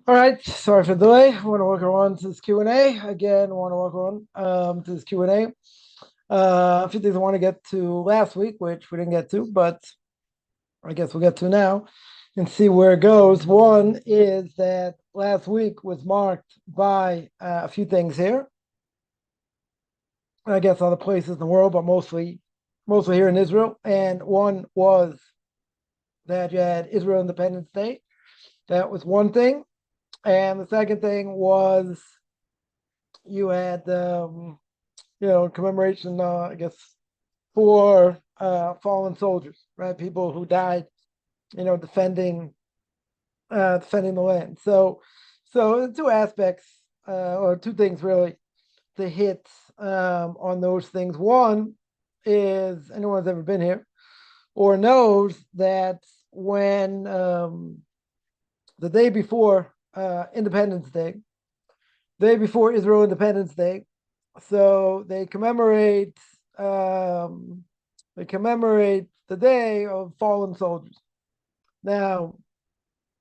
All right, sorry for the delay. I want to welcome on to this Q&A. Again, I want to welcome on to this Q&A. A few things I want to get to last week, which we didn't get to, but I guess we'll get to now and see where it goes. One is that last week was marked by a few things here. I guess other places in the world, but mostly here in Israel. And one was that you had Israel Independence Day. That was one thing. And the second thing was you had commemoration, I guess, for fallen soldiers, right? People who died, defending the land. So two aspects, or two things really, to hit on those things. One is anyone who's ever been here or knows that when the day before Independence Day, day before Israel Independence Day, so they commemorate the day of fallen soldiers. Now,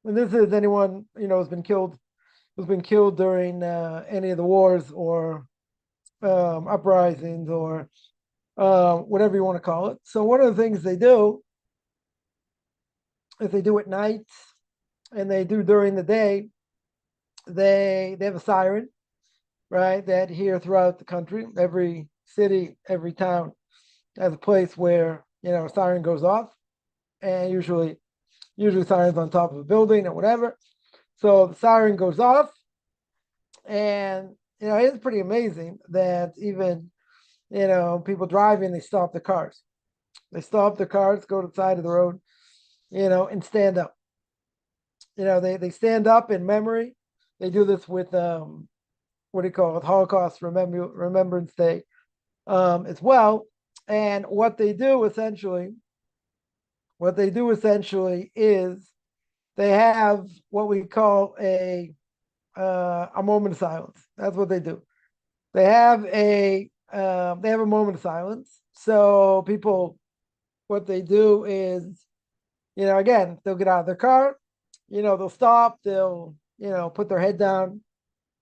and this is anyone who's been killed during any of the wars or uprisings or whatever you want to call it. So one of the things they do is they do at night and they do during the day. They have a siren, right? That here throughout the country, every city, every town has a place where a siren goes off, and usually sirens on top of a building or whatever. So the siren goes off, and it's pretty amazing that even people driving, they stop their cars. They stop their cars, go to the side of the road, and stand up. They stand up in memory. They do this with what do you call it, Holocaust Remembrance Day as well. And what they do essentially is they have what we call a moment of silence. That's what they do. They have a moment of silence. So people, what they do is, again, they'll get out of their car, they'll stop, they'll put their head down,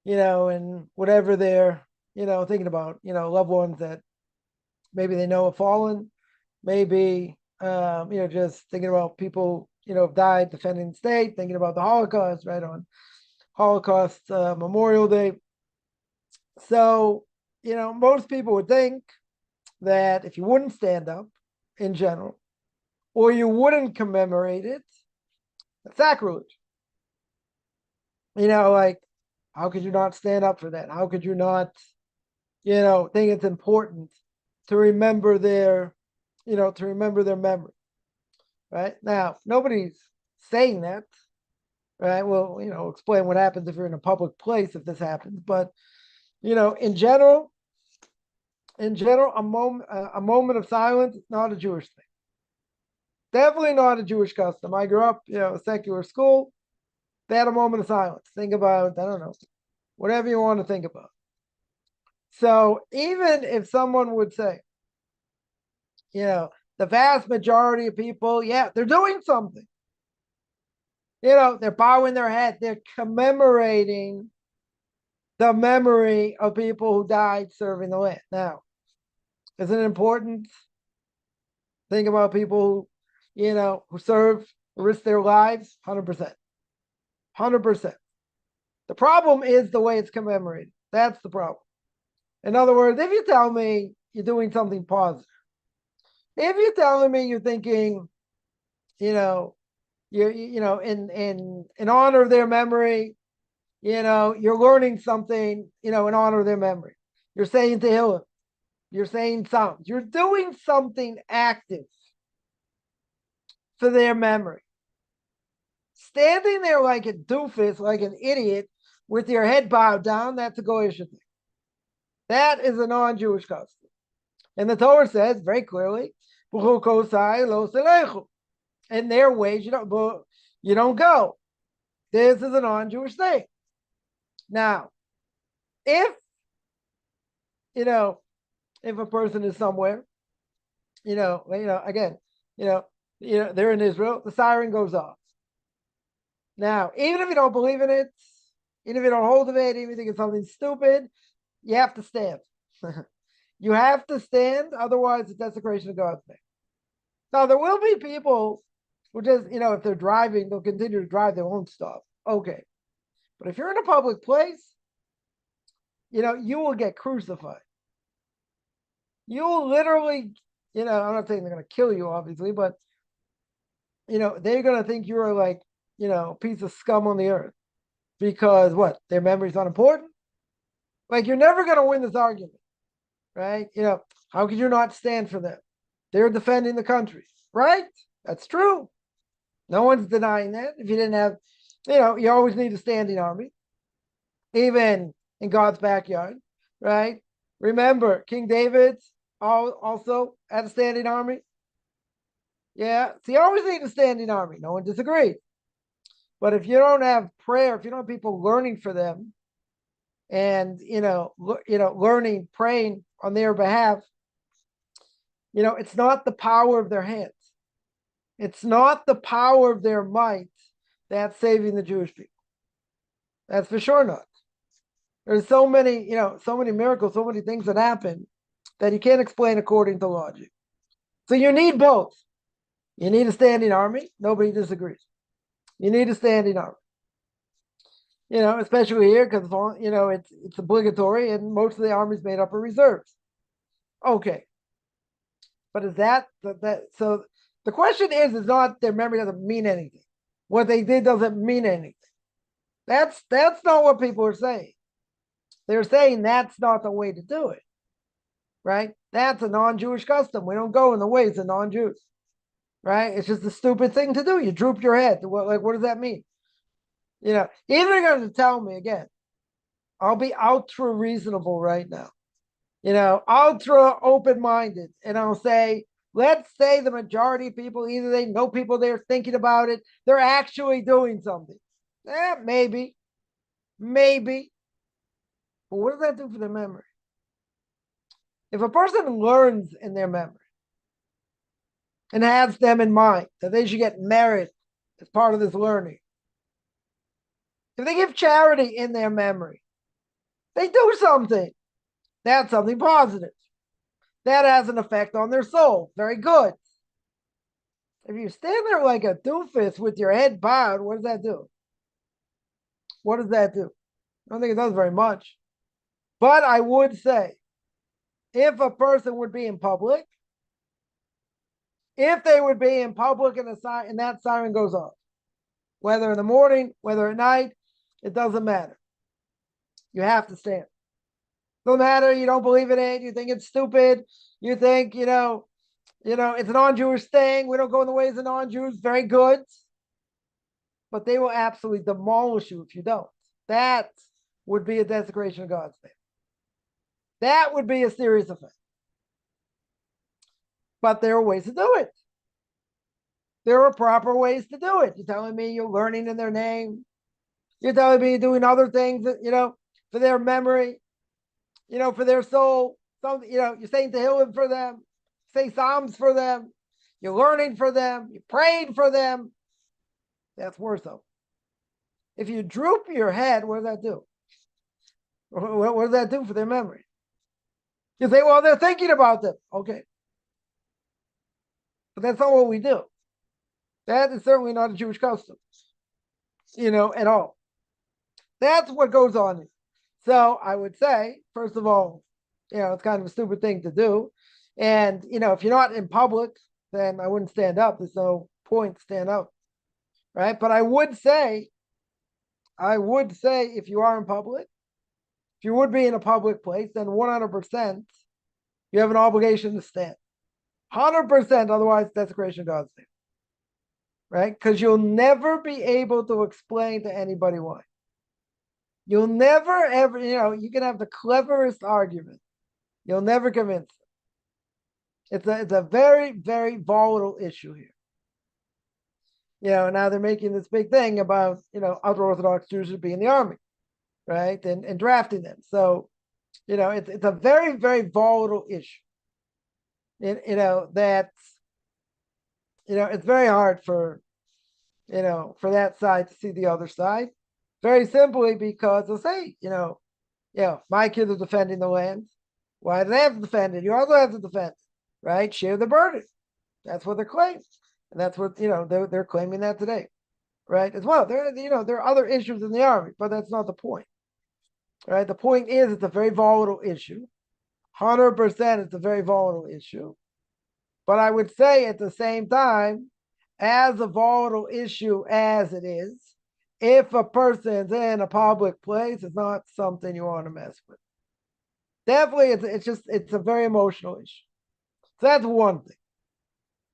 and whatever they're thinking about, loved ones that maybe they know have fallen, maybe just thinking about people have died defending the state, thinking about the Holocaust, right, on Holocaust Memorial Day. So most people would think that if you wouldn't stand up in general, or you wouldn't commemorate it, it's sacrilege. Like, how could you not stand up for that? How could you not think it's important to remember their memory, right? Now, nobody's saying that, right? Well, explain what happens if you're in a public place if this happens, but in general, a moment of silence is not a Jewish thing. Definitely not a Jewish custom. I grew up, a secular school. They had a moment of silence. Think about, I don't know, whatever you want to think about. So even if someone would say, the vast majority of people, yeah, they're doing something. They're bowing their head. They're commemorating the memory of people who died serving the land. Now, isn't it important? Think about people who serve, who risk their lives. 100%. 100%. The problem is the way it's commemorated. That's the problem. In other words, if you tell me you're doing something positive, if you're telling me you're thinking, in honor of their memory, you're learning something, in honor of their memory. You're saying Tehillim. You're saying Psalms. You're doing something active for their memory. Standing there like a doofus, like an idiot, with your head bowed down, that's a goyish thing. That is a non-Jewish custom. And the Torah says very clearly, in their ways, you don't go. This is a non-Jewish thing. Now, if if a person is somewhere, again, they're in Israel, the siren goes off. Now, even if you don't believe in it, even if you don't hold of it, even if you think it's something stupid, you have to stand. You have to stand, otherwise it's desecration of God's name. Now, there will be people who just, if they're driving, they'll continue to drive their own stuff. Okay. But if you're in a public place, you will get crucified. You will literally, I'm not saying they're going to kill you, obviously, but, they're going to think you're like, a piece of scum on the earth because what? Their memory's not important? Like, you're never going to win this argument, right? How could you not stand for them? They're defending the country, right? That's true. No one's denying that. If you didn't have, you always need a standing army, even in God's backyard, right? Remember, King David's also had a standing army. Yeah, so you always need a standing army. No one disagrees. But if you don't have prayer, if you don't have people learning for them, and learning, praying on their behalf, it's not the power of their hands. It's not the power of their might that's saving the Jewish people. That's for sure not. There's so many miracles, so many things that happen that you can't explain according to logic. So you need both. You need a standing army. Nobody disagrees. You need a standing army. Especially here because it's obligatory, and most of the army is made up of reserves. Okay, but is that so? The question is not their memory doesn't mean anything. What they did doesn't mean anything. That's not what people are saying. They're saying that's not the way to do it, right? That's a non-Jewish custom. We don't go in the ways of non-Jews, right? It's just a stupid thing to do. You droop your head. What does that mean? Either you're going to tell me again, I'll be ultra reasonable right now, ultra open-minded, and I'll say, let's say the majority of people, either they know people, they're thinking about it, they're actually doing something. Maybe. But what does that do for their memory? If a person learns in their memory and has them in mind that they should get merit as part of this learning, if they give charity in their memory, they do something. That's something positive. That has an effect on their soul. Very good. If you stand there like a doofus with your head bowed, what does that do? What does that do? I don't think it does very much. But I would say, if a person would be in public, if they would be in public and that siren goes off, whether in the morning, whether at night, it doesn't matter. You have to stand. Doesn't matter. You don't believe in it. You think it's stupid. You think, it's a non-Jewish thing. We don't go in the ways of non-Jews. Very good. But they will absolutely demolish you if you don't. That would be a desecration of God's name. That would be a serious offense. But there are ways to do it. There are proper ways to do it. You're telling me you're learning in their name. You're telling me you're doing other things that, for their memory, for their soul. You're saying Tehillim for them, say Psalms for them. You're learning for them. You're praying for them. That's worse though. If you droop your head, what does that do? What does that do for their memory? You say, well, they're thinking about them. Okay. But that's not what we do. That is certainly not a Jewish custom, at all. That's what goes on here. So I would say, first of all, it's kind of a stupid thing to do. And, if you're not in public, then I wouldn't stand up. There's no point to stand up, right? But I would say if you are in public, if you would be in a public place, then 100% you have an obligation to stand. 100%, otherwise desecration of God's name, right? Because you'll never be able to explain to anybody why. You'll never, ever, you can have the cleverest argument. You'll never convince them. It's a very, very volatile issue here. Now they're making this big thing about, other Orthodox Jews should be in the army, right? And drafting them. So, it's a very, very volatile issue. It's very hard for, for that side to see the other side. Very simply because they'll say, my kids are defending the land. Why do they have to defend it? You also have to defend it, right? Share the burden. That's what they're claiming. And that's what, they're claiming that today, right? As well. There are other issues in the army, but that's not the point, right? The point is it's a very volatile issue. 100% it's a very volatile issue. But I would say at the same time, as a volatile issue as it is, if a person's in a public place, it's not something you want to mess with. Definitely, it's a very emotional issue. So that's one thing.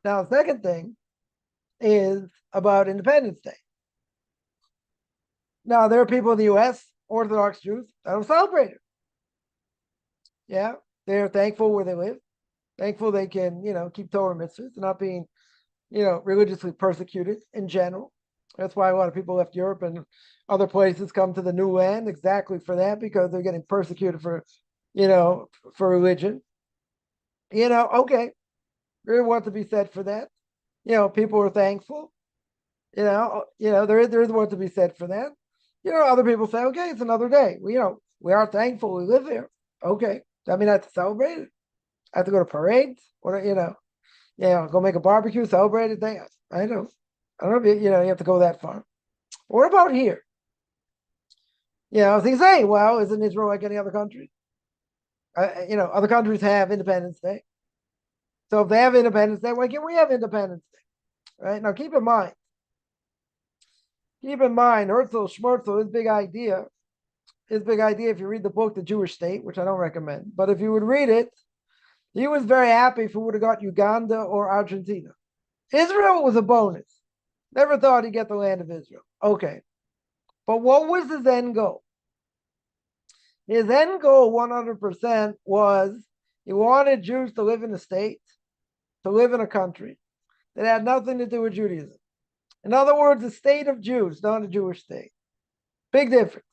Now, the second thing is about Independence Day. Now, there are people in the U.S., Orthodox Jews, that don't celebrate it. Yeah, they're thankful where they live, thankful they can, keep Torah mitzvahs, not being, religiously persecuted in general. That's why a lot of people left Europe and other places come to the new land exactly for that, because they're getting persecuted for religion. Okay, there's what to be said for that. People are thankful. There is what to be said for that. Other people say, okay, it's another day. We are thankful we live here. Okay, I mean, I have to celebrate it. I have to go to parades. Or go make a barbecue, celebrate it. I don't know if you have to go that far. What about here? They say, well, isn't Israel like any other country? Other countries have Independence Day. So if they have Independence Day, why can't we have Independence Day? Right? Now, keep in mind, Herzl Schmerzel, his big idea, if you read the book, The Jewish State, which I don't recommend, but if you would read it, he was very happy if he would have got Uganda or Argentina. Israel was a bonus. Never thought he'd get the land of Israel. Okay. But what was his end goal? His end goal, 100%, was he wanted Jews to live in a state, to live in a country that had nothing to do with Judaism. In other words, a state of Jews, not a Jewish state. Big difference.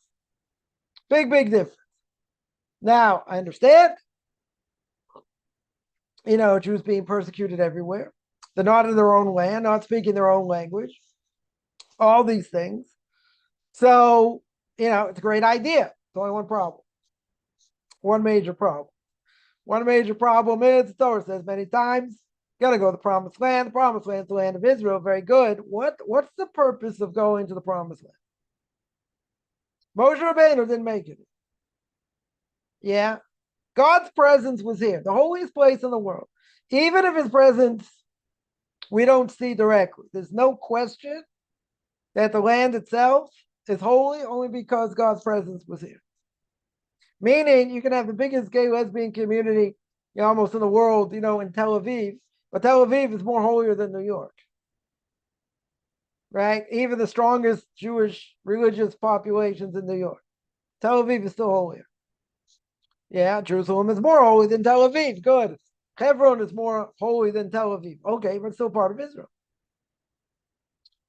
Big difference. Now, I understand, Jews being persecuted everywhere. They're not in their own land, not speaking their own language. All these things. So, it's a great idea. It's only one problem. One major problem. One major problem is, the Torah says many times, you got to go to the promised land. The promised land is the land of Israel. Very good. What's the purpose of going to the promised land? Moshe Rabbeinu didn't make it. Yeah. God's presence was here, the holiest place in the world. Even if his presence we don't see directly, there's no question that the land itself is holy only because God's presence was here. Meaning you can have the biggest gay lesbian community almost in the world, in Tel Aviv, but Tel Aviv is more holier than New York. Right? Even the strongest Jewish religious populations in New York. Tel Aviv is still holier. Yeah, Jerusalem is more holy than Tel Aviv. Good. Hebron is more holy than Tel Aviv. Okay, but still part of Israel.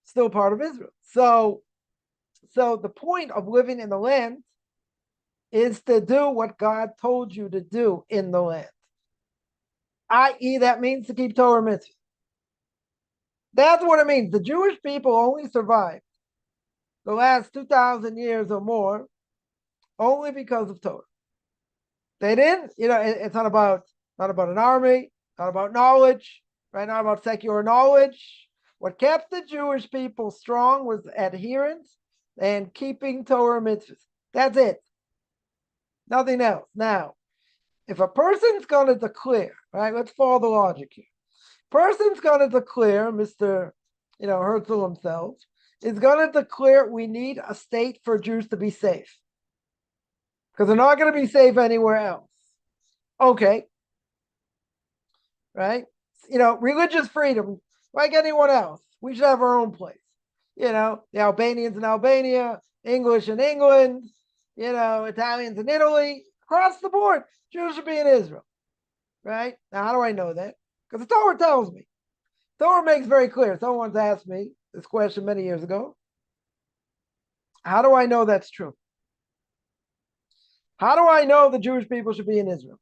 Still part of Israel. So the point of living in the land is to do what God told you to do in the land. I.e., that means to keep Torah mitzvah. That's what it means. The Jewish people only survived the last 2,000 years or more only because of Torah. They didn't, it's not about an army, not about knowledge, right? Not about secular knowledge. What kept the Jewish people strong was adherence and keeping Torah mitzvahs. That's it. Nothing else. Now, if a person's going to declare, right? Let's follow the logic here. Person's going to declare, Mr. Herzl himself, is going to declare we need a state for Jews to be safe. Because they're not going to be safe anywhere else. Okay. Right? Religious freedom, like anyone else. We should have our own place. The Albanians in Albania, English in England, Italians in Italy, across the board. Jews should be in Israel. Right? Now, how do I know that? Because the Torah tells me. The Torah makes very clear. Someone's asked me this question many years ago. How do I know that's true? How do I know the Jewish people should be in Israel?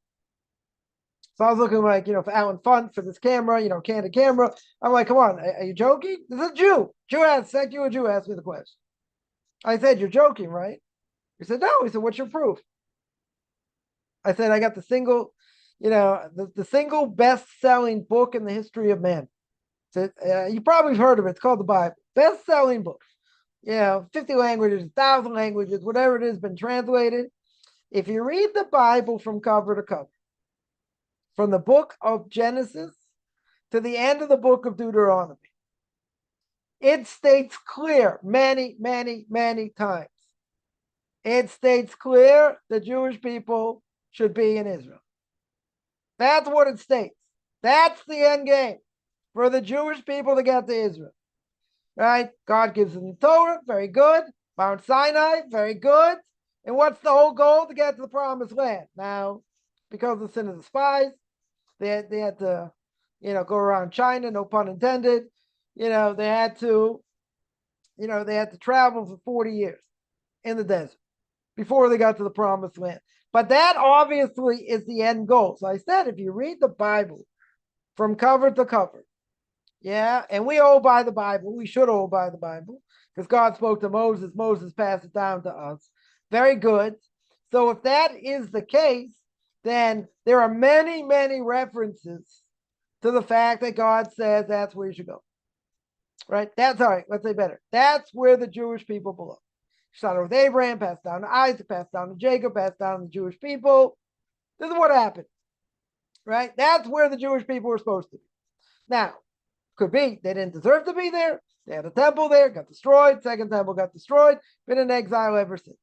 So I was looking like, for Alan Funt for this camera, candid camera. I'm like, come on, are you joking? This is a Jew. Jew asked me the question. I said, you're joking, right? He said, no. He said, what's your proof? I said, I got the single, the single best-selling book in the history of man. So, you probably heard of it. It's called the Bible. Best-selling book. 50 languages, 1,000 languages, whatever it is, been translated. If you read the Bible from cover to cover, from the book of Genesis to the end of the book of Deuteronomy, it states clear many, many, many times. It states clear the Jewish people should be in Israel. That's what it states. That's the end game for the Jewish people to get to Israel. Right? God gives them the Torah, very good. Mount Sinai, very good. And what's the whole goal? To get to the promised land. Now, because of the sin of the spies, they had to, go around China, no pun intended. They had to travel for 40 years in the desert before they got to the promised land. But that obviously is the end goal. So I said, if you read the Bible from cover to cover, and we all by the Bible, we should all by the Bible, because God spoke to Moses, Moses passed it down to us. Very good. So if that is the case, then there are many, many references to the fact that God says that's where you should go. Right? Let's say better. That's where the Jewish people belong. Started with Abraham, passed down to Isaac, passed down to Jacob, passed down to the Jewish people. This is what happened. Right? That's where the Jewish people were supposed to be. Now, could be they didn't deserve to be there. They had a temple there, got destroyed. Second temple got destroyed. Been in exile ever since.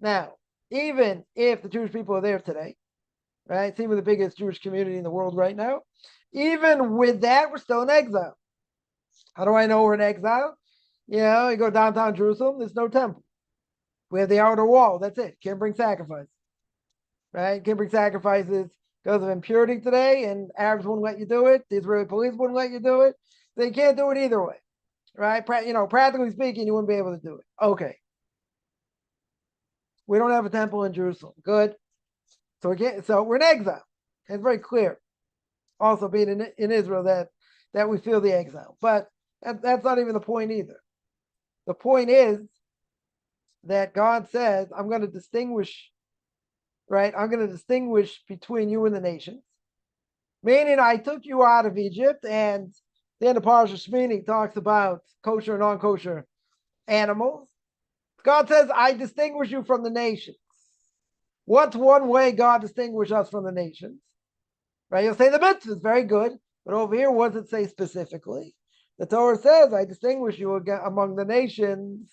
Now, even if the Jewish people are there today, right? Seem the biggest Jewish community in the world right now. Even with that, we're still in exile. How do I know we're in exile? You go downtown Jerusalem, there's no temple. We have the outer wall. That's it. Can't bring sacrifices. Right? Can't bring sacrifices because of impurity today, and Arabs wouldn't let you do it. The Israeli police wouldn't let you do it. They can't do it either way. Right? Practically speaking, you wouldn't be able to do it. Okay. We don't have a temple in Jerusalem. Good. So we're in exile. It's very clear. Also being in Israel that we feel the exile. But that's not even the point either. The point is that God says, I'm going to distinguish, right? I'm going to distinguish between you and the nations. Meaning I took you out of Egypt, and then the Parsha Shmini talks about kosher and non-kosher animals. God says, I distinguish you from the nations. What's one way God distinguished us from the nations? Right? You'll say the mitzvah is very good, but over here, what does it say specifically? The Torah says, I distinguish you among the nations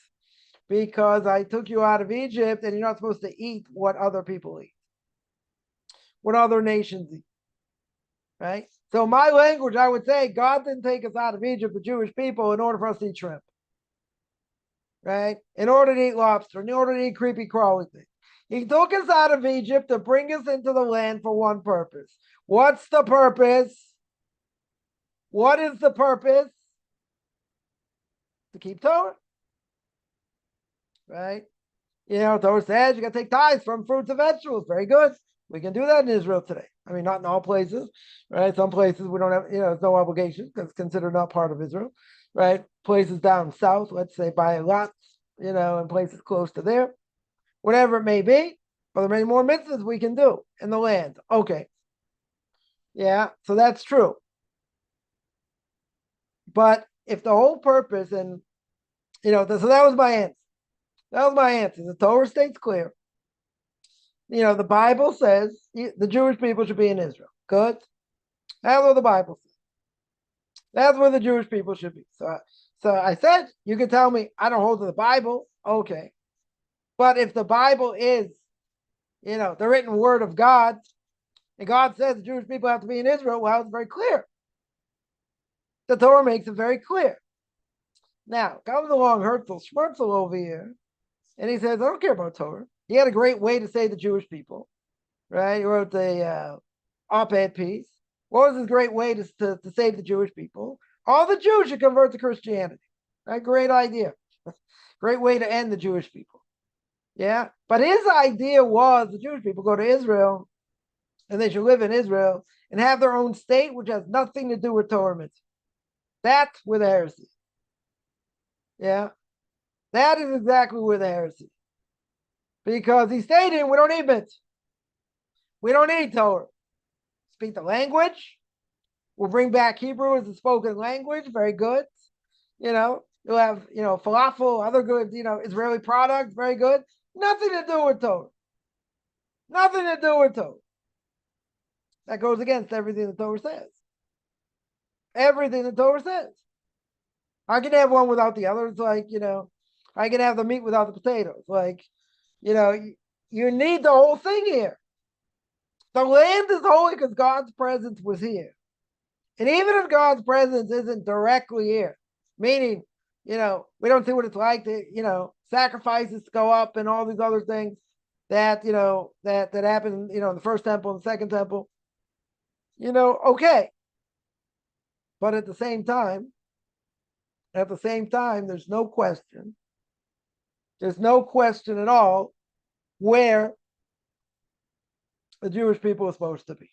because I took you out of Egypt, and you're not supposed to eat what other people eat, what other nations eat. Right? So my language, I would say, God didn't take us out of Egypt, the Jewish people, in order for us to eat shrimp. Right? In order to eat lobster, in order to eat creepy crawly things. He took us out of Egypt to bring us into the land for one purpose. What's the purpose? What is the purpose? To keep Torah. Right? Torah says you got to take tithes from fruits and vegetables. Very good. We can do that in Israel today. I mean, not in all places, right? Some places we don't have, there's no obligation because it's considered not part of Israel, right? Places down south, let's say by lots, and places close to there, whatever it may be. But there are many more mitzvahs we can do in the land. Okay. Yeah, so that's true. But if the whole purpose, and so that was my answer. That was my answer. The Torah states clear. The Bible says the Jewish people should be in Israel. Good. That's what the Bible says. That's where the Jewish people should be. So I said, you can tell me I don't hold to the Bible. Okay. But if the Bible is, the written word of God, and God says the Jewish people have to be in Israel, well, it's very clear. The Torah makes it very clear. Now, comes along Herzl Schmerzel over here, and he says, I don't care about Torah. He had a great way to save the Jewish people, right? He wrote the op-ed piece. What was his great way to save the Jewish people? All the Jews should convert to Christianity. Right? Great idea. Great way to end the Jewish people. Yeah. But his idea was the Jewish people go to Israel and they should live in Israel and have their own state, which has nothing to do with Torah mitzvah. That's where the heresy. Yeah, that is exactly where the heresy. Because he's stating we don't need mitzvah. We don't need Torah. Speak the language. We'll bring back Hebrew as a spoken language. Very good. You'll have, falafel, other good, Israeli products. Very good. Nothing to do with Torah. Nothing to do with Torah. That goes against everything the Torah says. Everything the Torah says. I can have one without the other. It's like, I can have the meat without the potatoes. Like, you need the whole thing here. The land is holy because God's presence was here. And even if God's presence isn't directly here, meaning, we don't see what it's like to, sacrifices to go up and all these other things that, that happen, in the first temple and the second temple, okay. But at the same time, there's no question. There's no question at all where the Jewish people are supposed to be,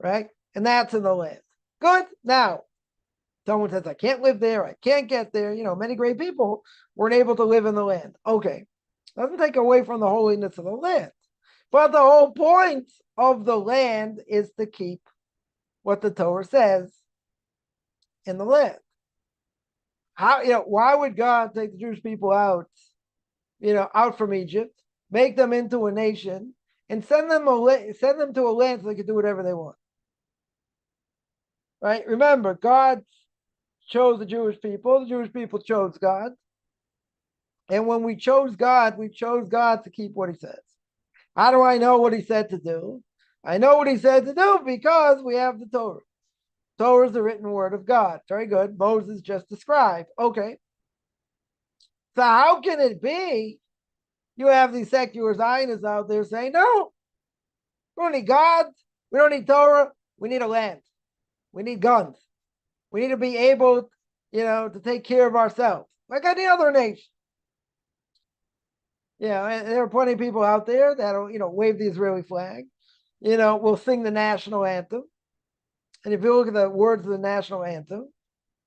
right? And that's in the land. Good. Now, someone says, I can't live there. I can't get there. Many great people weren't able to live in the land. Okay. Doesn't take away from the holiness of the land. But the whole point of the land is to keep what the Torah says in the land. How, why would God take the Jewish people out, out from Egypt, make them into a nation, and send them to a land so they can do whatever they want? Right? Remember, God chose the Jewish people. The Jewish people chose God. And when we chose God to keep what he says. How do I know what he said to do? I know what he said to do because we have the Torah. Torah is the written word of God. Very good. Moses just described. Okay. So how can it be you have these secular Zionists out there saying, no, we don't need God. We don't need Torah. We need a land. We need guns. We need to be able, to take care of ourselves like any other nation. And there are plenty of people out there that'll, wave the Israeli flag, will sing the national anthem. And if you look at the words of the national anthem,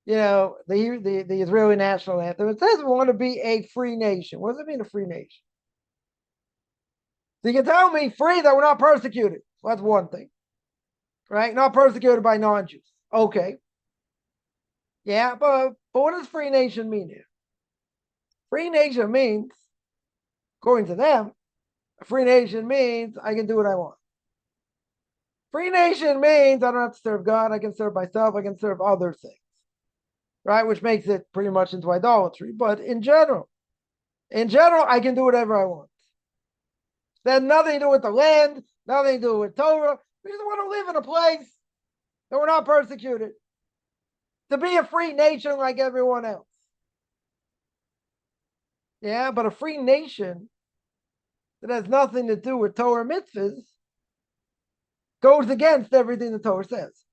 the Israeli national anthem, it says we want to be a free nation. What does it mean, a free nation? So you can tell me free that we're not persecuted. Well, that's one thing, right? Not persecuted by non-Jews. Okay. Yeah, but what does free nation mean here? Free nation means, according to them, a free nation means I can do what I want. Free nation means I don't have to serve God. I can serve myself. I can serve other things, right? Which makes it pretty much into idolatry. But in general, I can do whatever I want. That has nothing to do with the land, nothing to do with Torah. We just want to live in a place that we're not persecuted. To be a free nation like everyone else. Yeah, but a free nation that has nothing to do with Torah mitzvahs goes against everything the Torah says.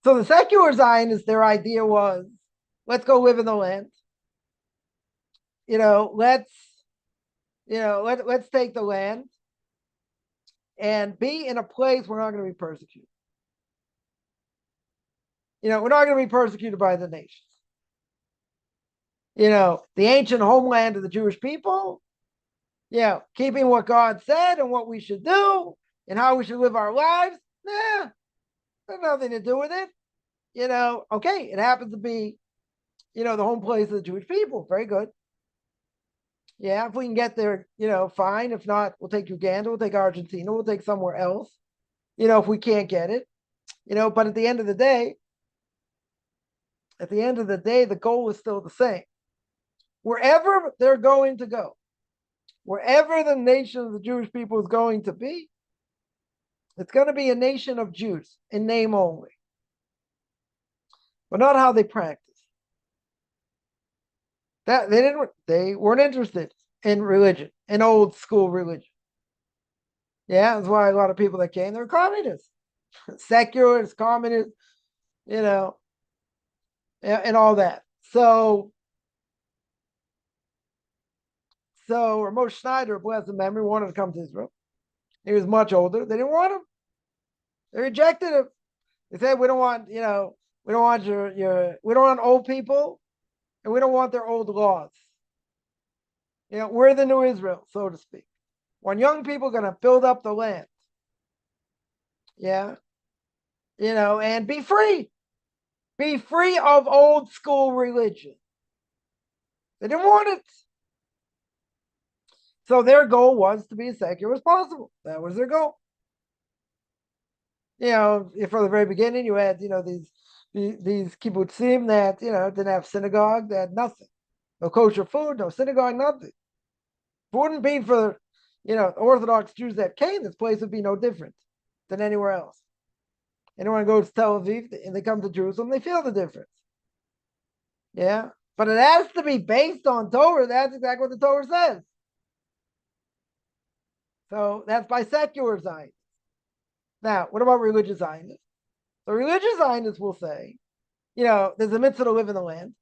So the secular Zionists, their idea was, let's go live in the land. Let's take the land and be in a place we're not going to be persecuted. We're not going to be persecuted by the nations. The ancient homeland of the Jewish people, keeping what God said and what we should do and how we should live our lives, there's nothing to do with it. Okay, it happens to be, the home place of the Jewish people. Very good. Yeah, if we can get there, fine. If not, we'll take Uganda, we'll take Argentina, we'll take somewhere else, if we can't get it. But at the end of the day, the goal is still the same. Wherever they're going to go, wherever the nation of the Jewish people is going to be, it's going to be a nation of Jews in name only, but not how they practice. That they weren't interested in religion, in old school religion. Yeah, that's why a lot of people that came, they're communists, secularists, communists, and all that. So Ramon Schneider, blessed memory, wanted to come to Israel. He was much older. They didn't want him. They rejected him. They said, we don't want, we don't want we don't want old people, and we don't want their old laws. We're the new Israel, so to speak. When young people are going to build up the land, and be free. Be free of old school religion. They didn't want it. So their goal was to be as secular as possible. That was their goal. From the very beginning, you had, these kibbutzim that, didn't have synagogue, that had nothing. No kosher food, no synagogue, nothing. If it wouldn't be for, Orthodox Jews that came, this place would be no different than anywhere else. Anyone goes to Tel Aviv and they come to Jerusalem, they feel the difference. Yeah. But it has to be based on Torah. That's exactly what the Torah says. So that's by secular Zionists. Now, what about religious Zionists? The religious Zionists will say, there's a mitzvah to live in the land,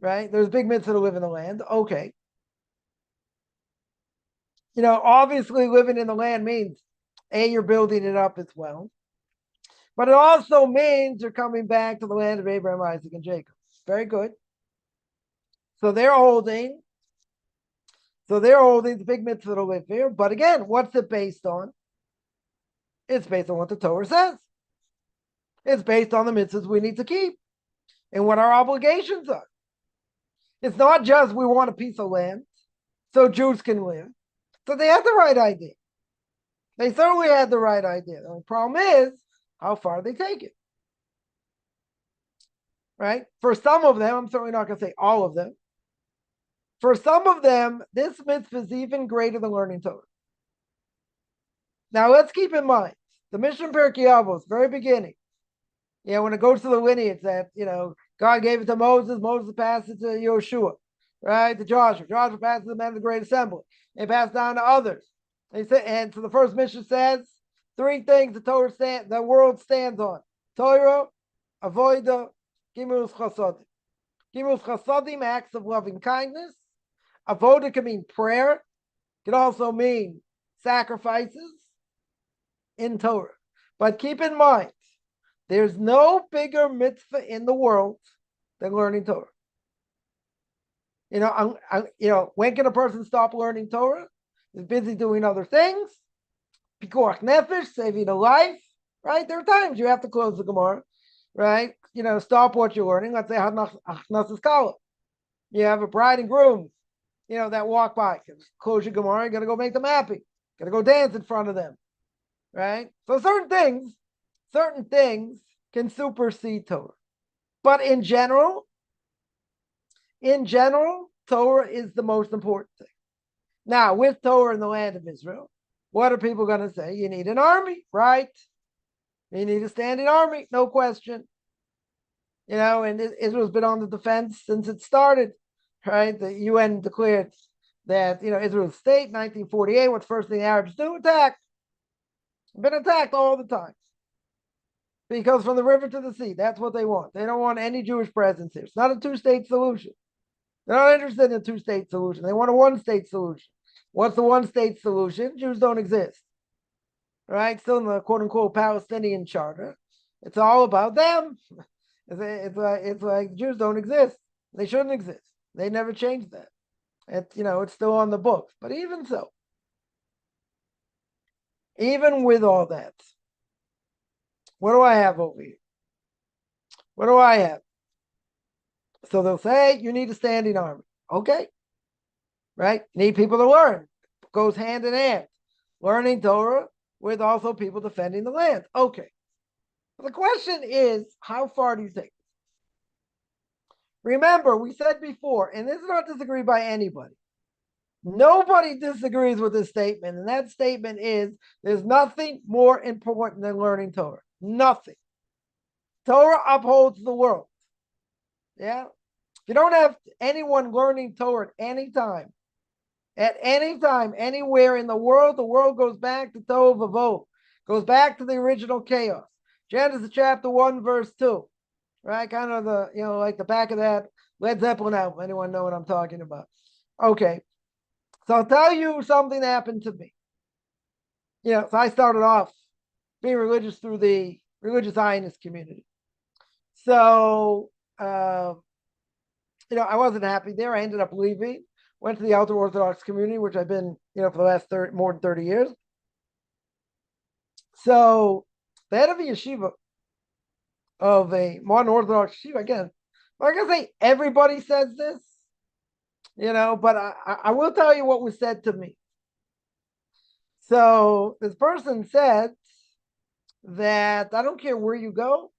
right? There's a big mitzvah to live in the land. Okay. Obviously living in the land means, you're building it up as well. But it also means you're coming back to the land of Abraham, Isaac, and Jacob. Very good. So they're holding the big mitzvah to live here. But again, what's it based on? It's based on what the Torah says. It's based on the mitzvahs we need to keep and what our obligations are. It's not just we want a piece of land so Jews can live. So they had the right idea. They certainly had the right idea. The only problem is how far they take it. Right? For some of them, I'm certainly not going to say all of them. For some of them, this mitzvah is even greater than learning Torah. Now, let's keep in mind, the Mishnah Pirkei Avos, very beginning, when it goes to the lineage that, God gave it to Moses, Moses passed it to Yoshua, right, to Joshua. Joshua passed it to the men of the great assembly. They passed down to others. And so the first Mishnah says, 3 things the world stands on: Torah, Avodah, Gimurus Chasadim. Gimurus Chasadim, acts of loving kindness. Avodah can mean prayer. It can also mean sacrifices in Torah. But keep in mind, there's no bigger mitzvah in the world than learning Torah. When can a person stop learning Torah? He's busy doing other things. Pikuach nefesh, saving a life, right? There are times you have to close the Gemara, right? Stop what you're learning. Let's say Hachnasas Kala. You have a bride and groom, that walk by. Close your Gemara, you got to go make them happy. Got to go dance in front of them, right? So certain things can supersede Torah. But in general, Torah is the most important thing. Now, with Torah in the land of Israel, what are people going to say? You need an army, right? You need a standing army, no question. And Israel's been on the defense since it started, right? The UN declared that, Israel's state, 1948, what's the first thing the Arabs do? Attack. Been attacked all the time. Because from the river to the sea, that's what they want. They don't want any Jewish presence here. It's not a 2-state solution. They're not interested in a 2-state solution. They want a 1-state solution. What's the 1-state solution? Jews don't exist. Right? Still in the quote-unquote Palestinian charter. It's all about them. It's like Jews don't exist. They shouldn't exist. They never changed that. It's still on the books. But even so, even with all that, what do I have over here? What do I have? So they'll say, you need a standing army. Okay. Right? Need people to learn. Goes hand in hand. Learning Torah with also people defending the land. Okay. The question is, how far do you take it? Remember, we said before, and this is not disagreed by anybody. Nobody disagrees with this statement, and that statement is, there's nothing more important than learning Torah. Nothing. Torah upholds the world. Yeah? If you don't have anyone learning Torah at any time, anywhere in the world goes back to Tohu Vavohu, goes back to the original chaos. Genesis chapter 1, verse 2. Right? Kind of like the back of that Led Zeppelin album. Anyone know what I'm talking about? Okay. So I'll tell you something that happened to me. So I started off being religious through the religious Zionist community. So, I wasn't happy there. I ended up leaving, went to the Orthodox community, which I've been, for the last more than 30 years. So the head of the yeshiva of a modern Orthodox yeshiva, again, like I say, everybody says this, but I will tell you what was said to me. So this person said that I don't care where you go,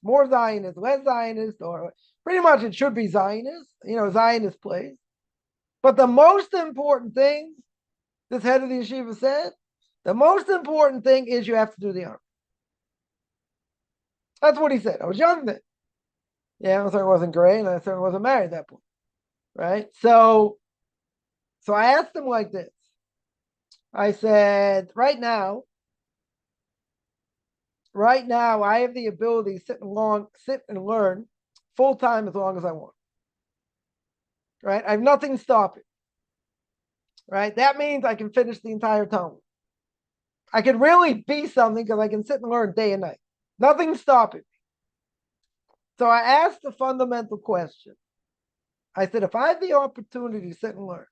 more Zionist, less Zionist, or pretty much it should be Zionist, Zionist place. But the most important thing, this head of the yeshiva said, the most important thing is you have to do the army. That's what he said. I was young then. I certainly wasn't great, and I certainly wasn't married at that point. Right? So I asked him like this. I said, right now, I have the ability to sit and learn full time as long as I want. Right? I have nothing stopping. Right? That means I can finish the entire Talmud. I can really be something because I can sit and learn day and night. Nothing's stopping me. So I asked the fundamental question. I said, if I have the opportunity to sit and learn,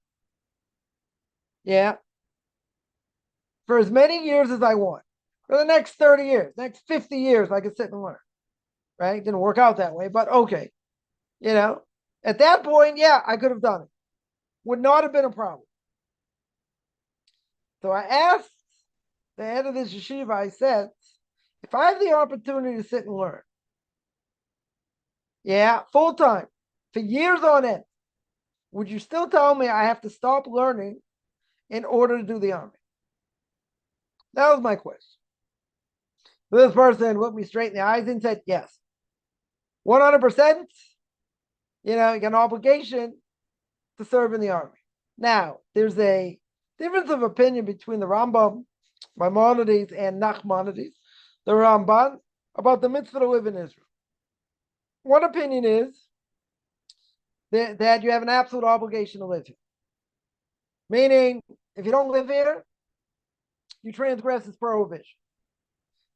for as many years as I want, for the next 30 years, next 50 years, I could sit and learn. Right? It didn't work out that way, but okay. At that point, I could have done it. Would not have been a problem. So I asked the head of this yeshiva, I said, if I have the opportunity to sit and learn, full time, for years on end, would you still tell me I have to stop learning in order to do the army? That was my question. So this person looked me straight in the eyes and said, yes. 100%, you got an obligation to serve in the army. Now, there's a difference of opinion between the Rambam, Maimonides, and Nachmanides, the Ramban, about the mitzvah to live in Israel. One opinion is that you have an absolute obligation to live here. Meaning, if you don't live here, you transgress this prohibition.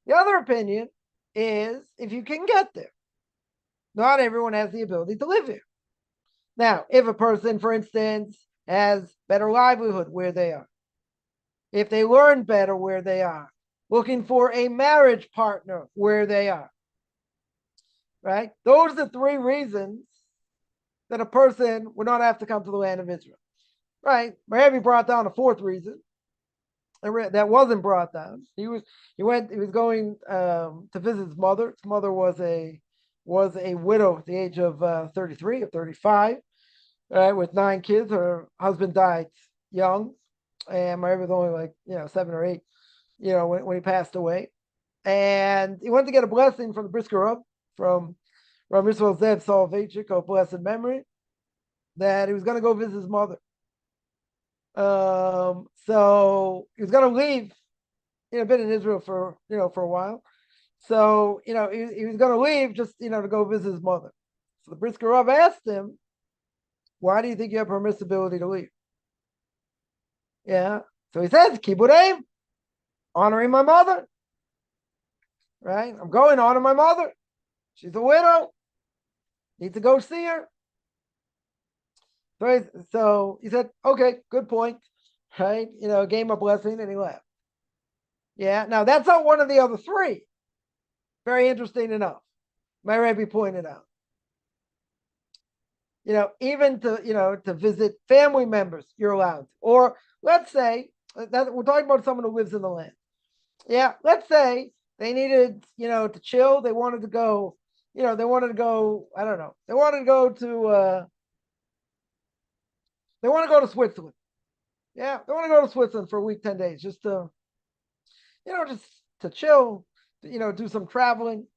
The other opinion is if you can get there. Not everyone has the ability to live here. Now, if a person, for instance, has better livelihood where they are, if they learn better where they are, looking for a marriage partner where they are, right? Those are the three reasons that a person would not have to come to the land of Israel, right? Rabbi brought down a fourth reason that wasn't brought down. He was going to visit his mother. His mother was a widow at the age of 33 or 35, right, with 9 kids. Her husband died young, and my Rabbi was only like 7 or 8, when he passed away. And he went to get a blessing from the Brisker Rub, from Rav Yisrael Zev Soloveitchik of blessed memory, that he was going to go visit his mother. So he was going to leave. Been in Israel for a while. So he was going to leave just to go visit his mother. So the Brisker Rav asked him, "Why do you think you have permissibility to leave?" So he says, "Kibud Eim, honoring my mother. Right? I'm going to honor my mother. She's a widow. Need to go see her." So he said, "Okay, good point." Right? Gave him a blessing and he left. Now that's not one of the other three. Very interesting enough. My Rabbi pointed out. Even to visit family members, you're allowed. Or let's say that we're talking about someone who lives in the land. Let's say they needed, to chill. They wanted to go, I don't know. They wanted to go to Switzerland. They want to go to Switzerland for a week, 10 days, just to, just to chill, do some traveling.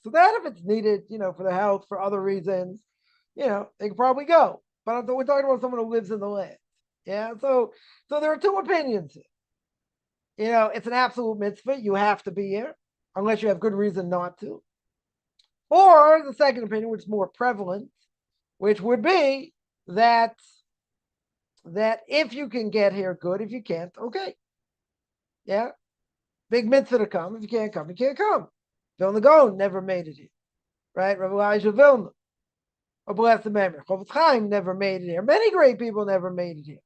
So that if it's needed, for the health, for other reasons, they can probably go. But we're talking about someone who lives in the land. So there are two opinions. It's an absolute mitzvah. You have to be here, unless you have good reason not to. Or the second opinion, which is more prevalent, which would be that if you can get here, good. If you can't, okay. Yeah, big mitzvah to come. If you can't come, you can't come. Vilna Gaon never made it here, right? Rabbi Elijah Vilna, a blessed memory. Chofetz Chaim never made it here. Many great people never made it here.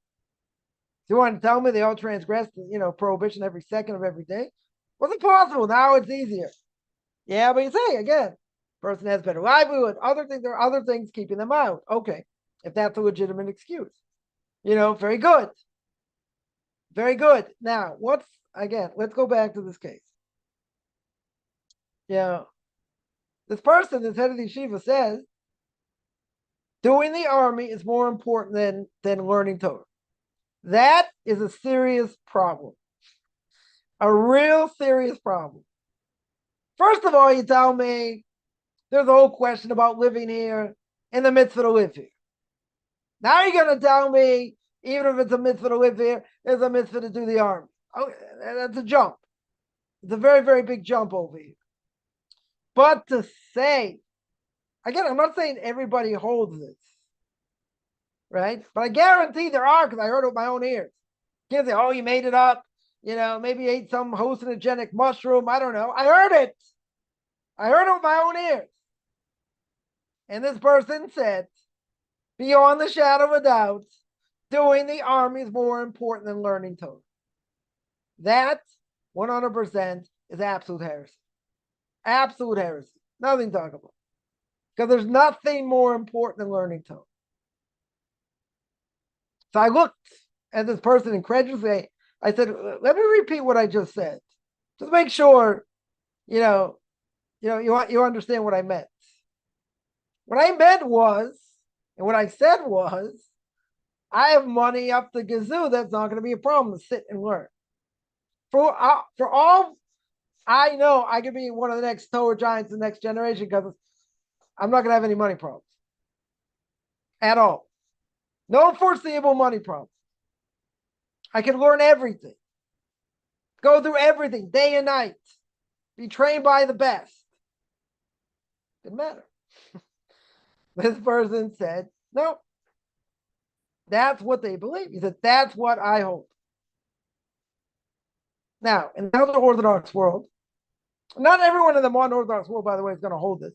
So you want to tell me they all transgressed, prohibition every second of every day? Wasn't possible. Now it's easier. Yeah, but you say again, person has better livelihood. Other things, there are other things keeping them out. Okay, if that's a legitimate excuse, very good, very good. Now, let's go back to this case. Yeah, this person, this head of the yeshiva, says doing the army is more important than learning Torah. That is a serious problem, a real serious problem. First of all, you tell me there's a whole question about living here in the mitzvah to live here. Now you're going to tell me, even if it's a mitzvah to live here, there's a mitzvah to do the army. Okay, that's a jump. It's a very, very big jump over here. But to say, again, I'm not saying everybody holds this, right? But I guarantee there are, because I heard it with my own ears. You can't say, oh, you made it up. Maybe you ate some hallucinogenic mushroom. I don't know. I heard it. I heard it with my own ears. And this person said, beyond the shadow of a doubt, doing the army is more important than learning Torah. That 100% is absolute heresy. Absolute heresy. Nothing to talk about. Because there's nothing more important than learning Torah. So I looked at this person incredulously. I said, let me repeat what I just said. Just make sure, you understand what I meant. What I meant was, and what I said was, I have money up the gazoo. That's not going to be a problem to sit and learn. For all I know, I could be one of the next Torah giants in the next generation because I'm not going to have any money problems at all. No foreseeable money problems. I can learn everything, go through everything day and night, be trained by the best. Didn't matter. This person said, no, that's what they believe. He said, that's what I hold. Now, in the other Orthodox world, not everyone in the modern Orthodox world, by the way, is going to hold this,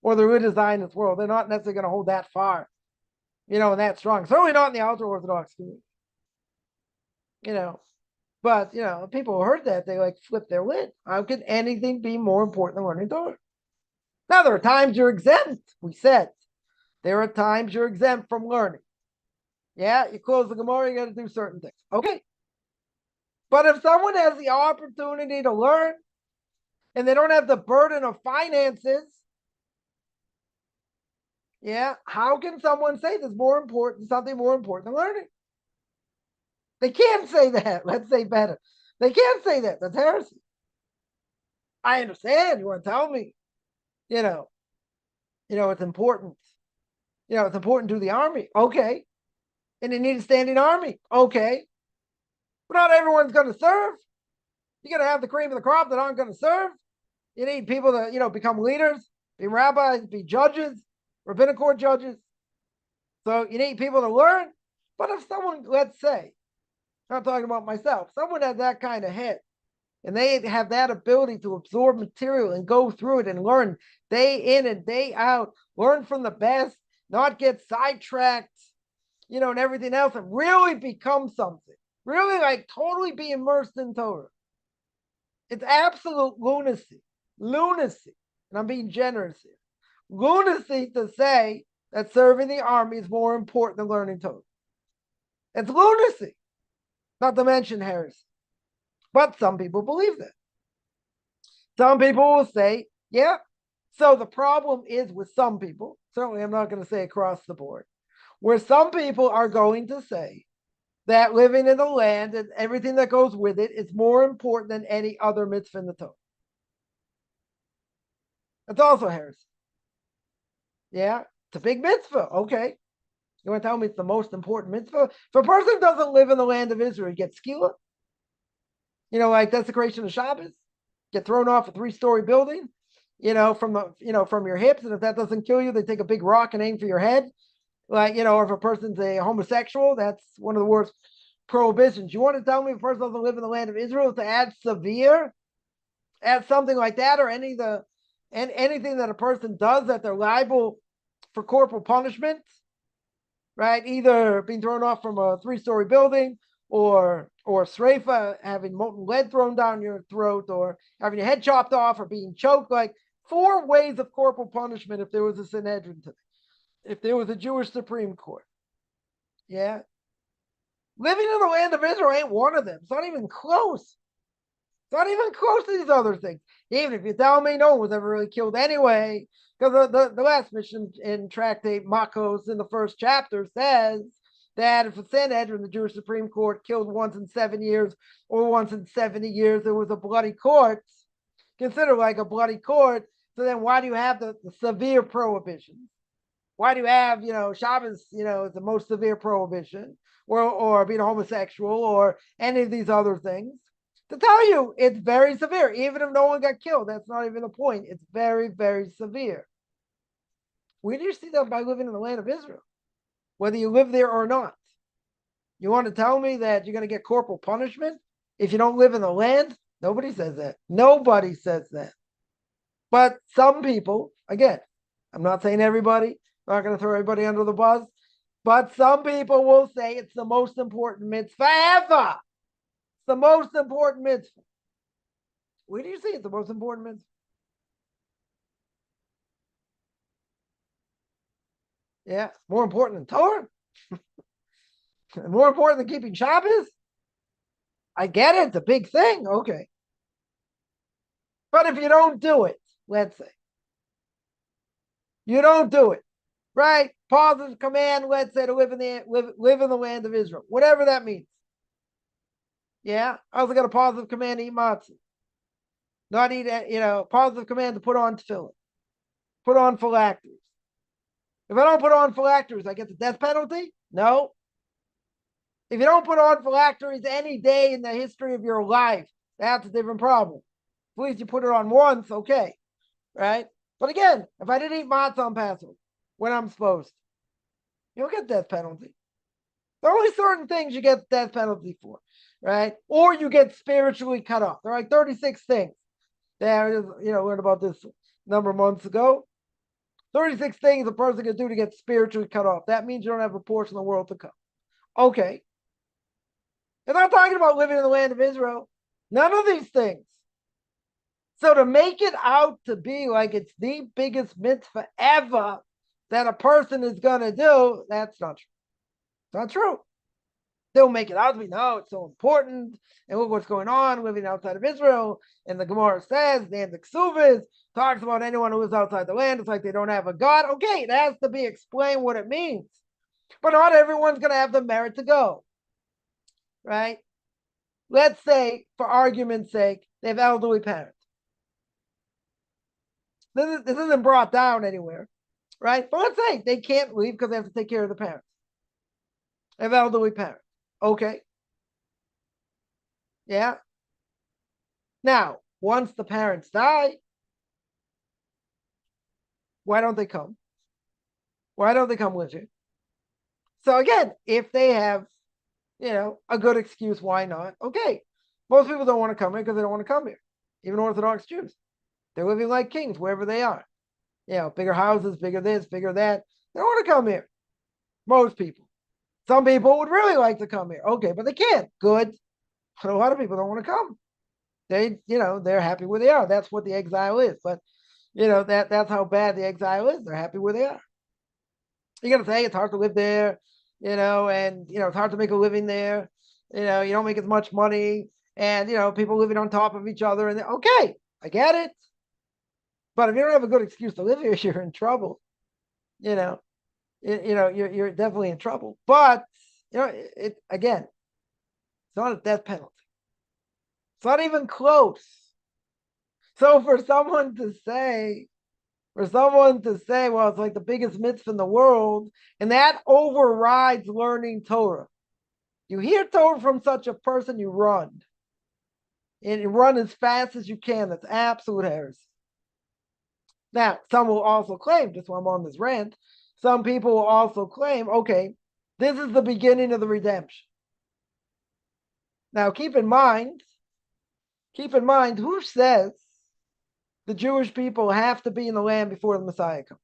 or the religious Zionist world. They're not necessarily going to hold that far, and that strong. Certainly not in the ultra Orthodox community. But people who heard that, they flip their lid. How could anything be more important than learning Torah? Now, there are times you're exempt. We said there are times you're exempt from learning. Yeah, you close the Gemara, you got to do certain things. Okay. But if someone has the opportunity to learn and they don't have the burden of finances, yeah, how can someone say there's something more important than learning? They can't say that. Let's say better. They can't say that. That's heresy. I understand. You want to tell me, it's important. It's important to do the army. Okay. And you need a standing army. Okay. But not everyone's going to serve. You're going to have the cream of the crop that aren't going to serve. You need people to, become leaders, be rabbis, be judges, rabbinic court judges. So you need people to learn. But if someone, let's say, I'm not talking about myself, someone has that kind of head and they have that ability to absorb material and go through it and learn day in and day out, learn from the best, not get sidetracked, and everything else, and really become something. Really totally be immersed in Torah. It's absolute lunacy. Lunacy. And I'm being generous here. Lunacy to say that serving the army is more important than learning Torah. It's lunacy. Not to mention heresy. But some people believe that. Some people will say, yeah. So the problem is with some people, certainly I'm not going to say across the board, where some people are going to say that living in the land and everything that goes with it is more important than any other mitzvah in the Torah. That's also heresy. Yeah, it's a big mitzvah. Okay. You want to tell me it's the most important mitzvah? If a person doesn't live in the land of Israel, he gets skila, like desecration of Shabbos, get thrown off a 3-story building, from your hips. And if that doesn't kill you, they take a big rock and aim for your head. Or if a person's a homosexual, that's one of the worst prohibitions. You want to tell me a person doesn't live in the land of Israel to add severe, add something like that, or anything that a person does that they're liable for corporal punishment, right? Either being thrown off from a 3-story building, or sreifa, having molten lead thrown down your throat, or having your head chopped off, or being choked. Like 4 ways of corporal punishment if there was a Sanhedrin today, if there was a Jewish Supreme Court. Yeah. Living in the land of Israel ain't one of them. It's not even close. It's not even close to these other things. Even if you tell me no one was ever really killed anyway, because the last mission in Tractate Makos in the first chapter says that if a Sanhedrin, the Jewish Supreme Court, killed once in 7 years or once in 70 years, there was a bloody court, considered like a bloody court. So then why do you have the severe prohibitions? Why do you have, Shabbos, the most severe prohibition, or being a homosexual, or any of these other things? To tell you, it's very severe. Even if no one got killed, that's not even the point. It's very, very severe. Where do you see that by living in the land of Israel? Whether you live there or not. You want to tell me that you're going to get corporal punishment if you don't live in the land? Nobody says that. Nobody says that. But some people, again, I'm not saying everybody, I'm not going to throw everybody under the bus, but some people will say it's the most important mitzvah ever. It's the most important mitzvah. Where do you see it's the most important mitzvah? Yeah, more important than Torah? More important than keeping Shabbos? I get it, it's a big thing, okay. But if you don't do it, let's say, you don't do it, right? Positive command, let's say, to live in the land of Israel, whatever that means. Yeah, I also got a positive command to eat matzah. Not eat, positive command to put on tefillin, put on phylacteries. If I don't put on phylacteries, I get the death penalty? No. If you don't put on phylacteries any day in the history of your life, that's a different problem. At least you put it on once, okay, right? But again, if I didn't eat matzah on Passover when I'm supposed to, you'll get death penalty. There are only certain things you get death penalty for, right? Or you get spiritually cut off. There are like 36 things. There, learned about this a number of months ago. 36 things a person can do to get spiritually cut off. That means you don't have a portion of the world to come. Okay. If I'm talking about living in the land of Israel, none of these things. So to make it out to be like it's the biggest mitzvah ever that a person is going to do, that's not true. It's not true. They'll make it out to be, no, it's so important. And look what's going on living outside of Israel. And the Gemara says, the Ksubis talks about anyone who lives outside the land. It's like they don't have a God. Okay, it has to be explained what it means. But not everyone's going to have the merit to go. Right? Let's say, for argument's sake, they have elderly parents. This isn't brought down anywhere, right? But let's say they can't leave because they have to take care of the parents. They have elderly parents. Okay. Yeah. Now, once the parents die, why don't they come? Why don't they come with you? So again, if they have, a good excuse, why not? Okay. Most people don't want to come here because they don't want to come here. Even Orthodox Jews. They're living like kings wherever they are. Bigger houses, bigger this, bigger that. They don't want to come here. Most people. Some people would really like to come here. Okay, but they can't. Good. But a lot of people don't want to come. They're happy where they are. That's what the exile is. But, that's how bad the exile is. They're happy where they are. You're going to say it's hard to live there, and, it's hard to make a living there. You don't make as much money. And, people living on top of each other. And okay, I get it. But if you don't have a good excuse to live here, you're in trouble. You're definitely in trouble. But it's not a death penalty. It's not even close. So for someone to say, well, it's like the biggest mitzvah in the world, and that overrides learning Torah. You hear Torah from such a person, you run. And you run as fast as you can. That's absolute heresy. Now, some will also claim, just while I'm on this rant, some people will also claim, okay, this is the beginning of the redemption. Now, keep in mind, who says the Jewish people have to be in the land before the Messiah comes?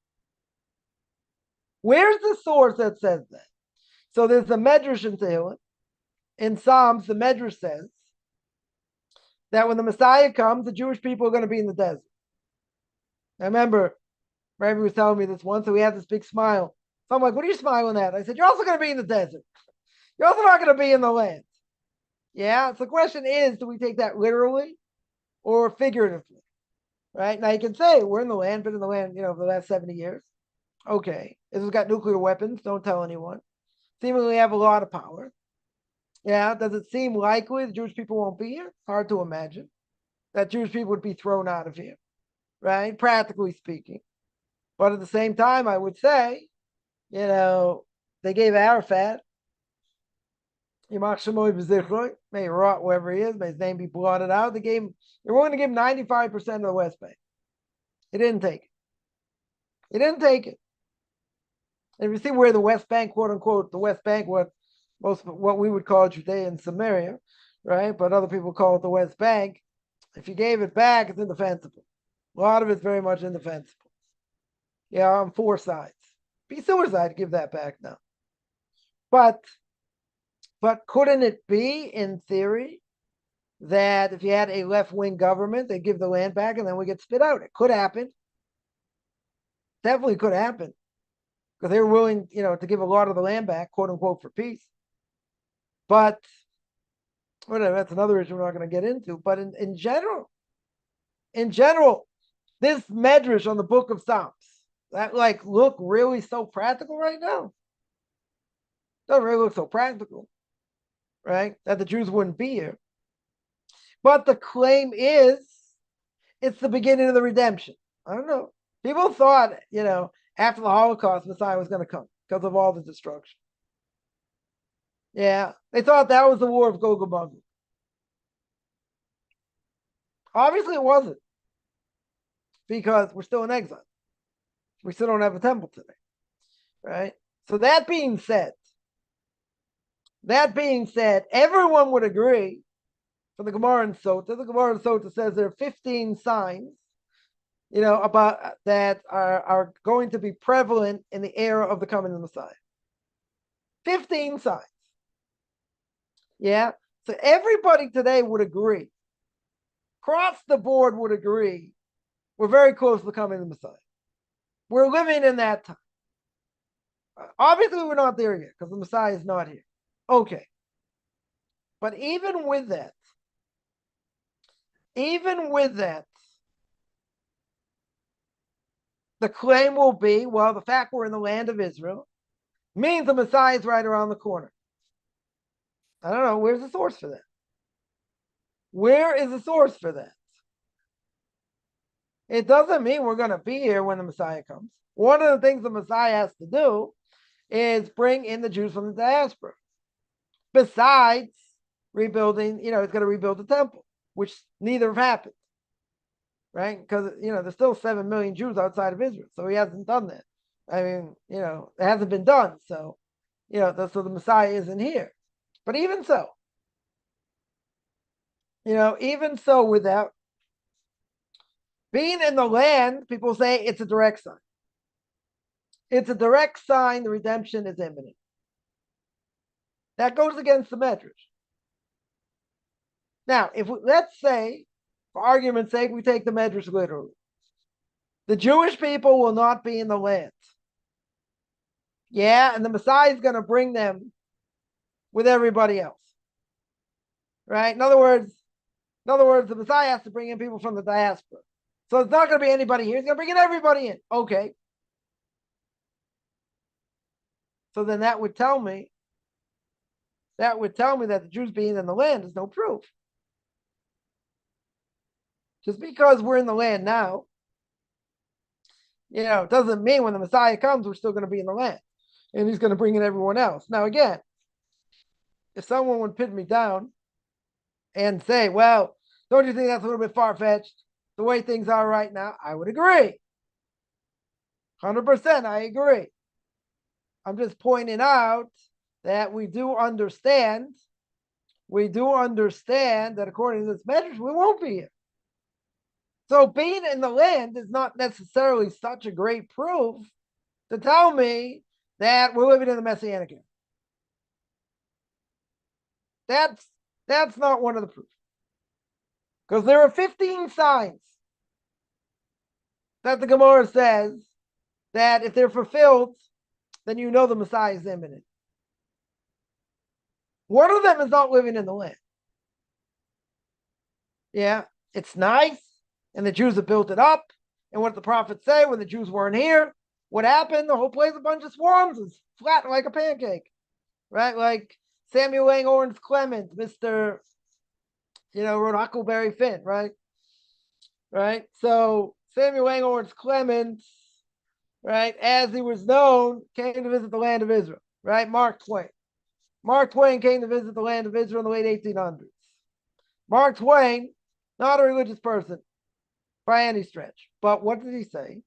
Where's the source that says that? So there's the Medrash in Tehillim. In Psalms, the Medrash says that when the Messiah comes, the Jewish people are going to be in the desert. I remember Rabbi was telling me this once, so he had this big smile. So I'm like, what are you smiling at? I said, you're also going to be in the desert. You're also not going to be in the land. Yeah, so the question is, do we take that literally or figuratively? Right? Now you can say, we're in the land, been in the land, for the last 70 years. Okay. Israel's got nuclear weapons, don't tell anyone. Seemingly have a lot of power. Yeah, does it seem likely the Jewish people won't be here? Hard to imagine that Jewish people would be thrown out of here, right? Practically speaking. But at the same time, I would say, they gave Arafat, may rot wherever he is, may his name be blotted out. They're willing to give 95% of the West Bank. He didn't take it. And if you see where the West Bank, quote unquote, the West Bank, what we would call Judea and Samaria, right? But other people call it the West Bank. If you gave it back, it's indefensible. A lot of it's very much indefensible. Yeah, on four sides. Be suicide to give that back now. But couldn't it be, in theory, that if you had a left-wing government, they give the land back and then we get spit out? It could happen. Definitely could happen. Because they were willing, to give a lot of the land back, quote unquote, for peace. But whatever, that's another issue we're not going to get into. But in general, this medrash on the book of Psalms, that look really so practical right now. Doesn't really look so practical, right? That the Jews wouldn't be here. But the claim is it's the beginning of the redemption. I don't know. People thought, after the Holocaust, Messiah was going to come because of all the destruction. Yeah, they thought that was the war of Gog and Magog. Obviously, it wasn't, because we're still in exile. We still don't have a temple today, right? So that being said, everyone would agree from the Gemara and Sota. The Gemara and Sota says there are 15 signs, about that are going to be prevalent in the era of the coming of the Messiah. 15 signs. Yeah. So everybody today would agree, across the board would agree, we're very close to the coming of the Messiah. We're living in that time. Obviously, we're not there yet because the Messiah is not here. Okay. But even with that, the claim will be, well, the fact we're in the land of Israel means the Messiah is right around the corner. I don't know. Where's the source for that? Where is the source for that? It doesn't mean we're going to be here when the Messiah comes. One of the things the Messiah has to do is bring in the Jews from the diaspora. Besides rebuilding, he's going to rebuild the temple, which neither have happened. Right? Because, there's still 7 million Jews outside of Israel. So he hasn't done that. I mean, it hasn't been done. So, so the Messiah isn't here. But even so, without being in the land, people say it's a direct sign. It's a direct sign the redemption is imminent. That goes against the Medrash. Now, let's say, for argument's sake, we take the Medrash literally. The Jewish people will not be in the land. Yeah, and the Messiah is going to bring them with everybody else. Right? In other words, the Messiah has to bring in people from the diaspora. So it's not going to be anybody here. He's going to bring in everybody in. Okay. So then that would tell me that the Jews being in the land is no proof. Just because we're in the land now, doesn't mean when the Messiah comes, we're still going to be in the land. And he's going to bring in everyone else. Now, again, if someone would pin me down and say, well, don't you think that's a little bit far-fetched, the way things are right now? I would agree. 100%, I agree. I'm just pointing out that we do understand we do understand that according to this measure, we won't be here. So being in the land is not necessarily such a great proof to tell me that we're living in the Messianic era. That's not one of the proofs. Because there are 15 signs that the Gemara says that if they're fulfilled, then you know the Messiah is imminent. One of them is not living in the land. Yeah, it's nice, and the Jews have built it up. And what the prophets say when the Jews weren't here, what happened? The whole place, a bunch of swarms, is flat like a pancake, right? Like Samuel Langhorne's Clement, Mr. Wrote Huckleberry Finn, right? Right. So Samuel Langhorne's Clement, right, as he was known, came to visit the land of Israel, right? Mark Twain. Mark Twain came to visit the land of Israel in the late 1800s. Mark Twain, not a religious person by any stretch, but what did he say?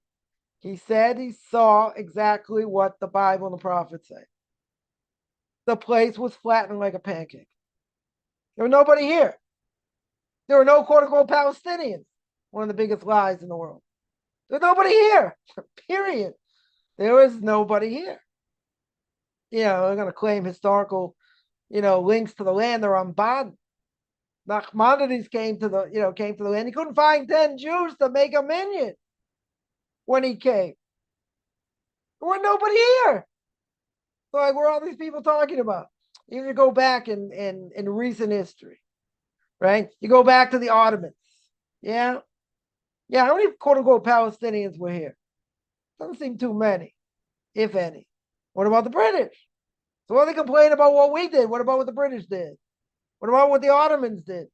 He said he saw exactly what the Bible and the prophets say. The place was flattened like a pancake. There was nobody here. There were no quote-unquote Palestinians. One of the biggest lies in the world. There's nobody here. Period. There was nobody here. They're going to claim historical, links to the land. They're unbothered. Nachmanides came to the land. He couldn't find 10 Jews to make a minyan when he came. There was nobody here. So like, what are all these people talking about? You go back in recent history, right? You go back to the Ottomans. Yeah. Yeah, how many quote-unquote Palestinians were here? Doesn't seem too many, if any. What about the British? So what they complain about what we did? What about what the British did? What about what the Ottomans did?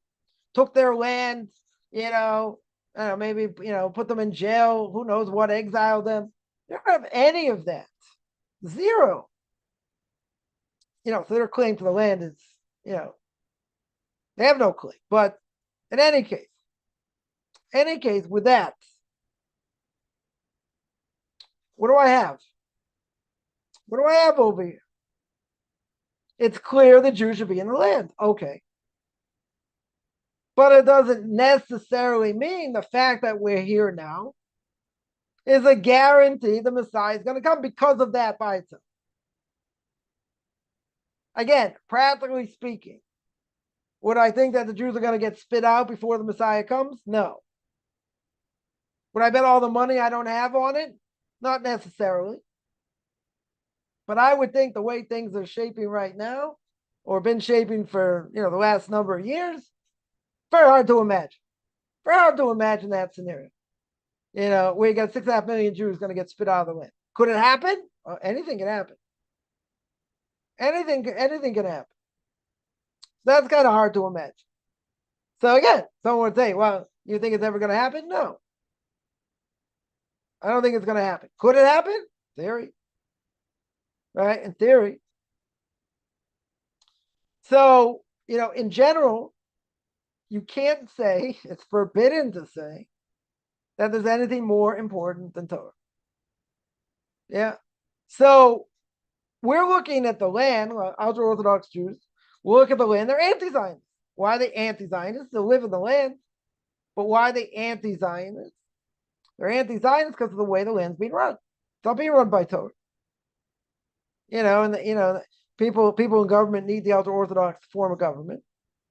Took their land, maybe, put them in jail, who knows what, exiled them. They don't have any of that. Zero. So their claim to the land is, they have no claim. But in any case, with that, what do I have? What do I have over here? It's clear the Jews should be in the land. Okay. But it doesn't necessarily mean the fact that we're here now is a guarantee the Messiah is going to come because of that by itself. Again, practically speaking, would I think that the Jews are going to get spit out before the Messiah comes? No. Would I bet all the money I don't have on it? Not necessarily. But I would think the way things are shaping right now, or been shaping for the last number of years, very hard to imagine. Very hard to imagine that scenario. Where you got 6.5 million Jews going to get spit out of the land. Could it happen? Anything can happen. Anything can happen. That's kind of hard to imagine. So again, someone would say, well, you think it's ever going to happen? No. I don't think it's going to happen. Could it happen? Theory. Right? In theory. So, in general, you can't say, it's forbidden to say, that there's anything more important than Torah. Yeah. So, we're looking at the land, ultra-Orthodox Jews, we'll look at the land, they're anti-Zionists. Why are they anti-Zionists? They live in the land. But why are they anti-Zionists? They're anti-Zionists because of the way the land's being run. It's not being run by Torah. People in government need the ultra-Orthodox form of government.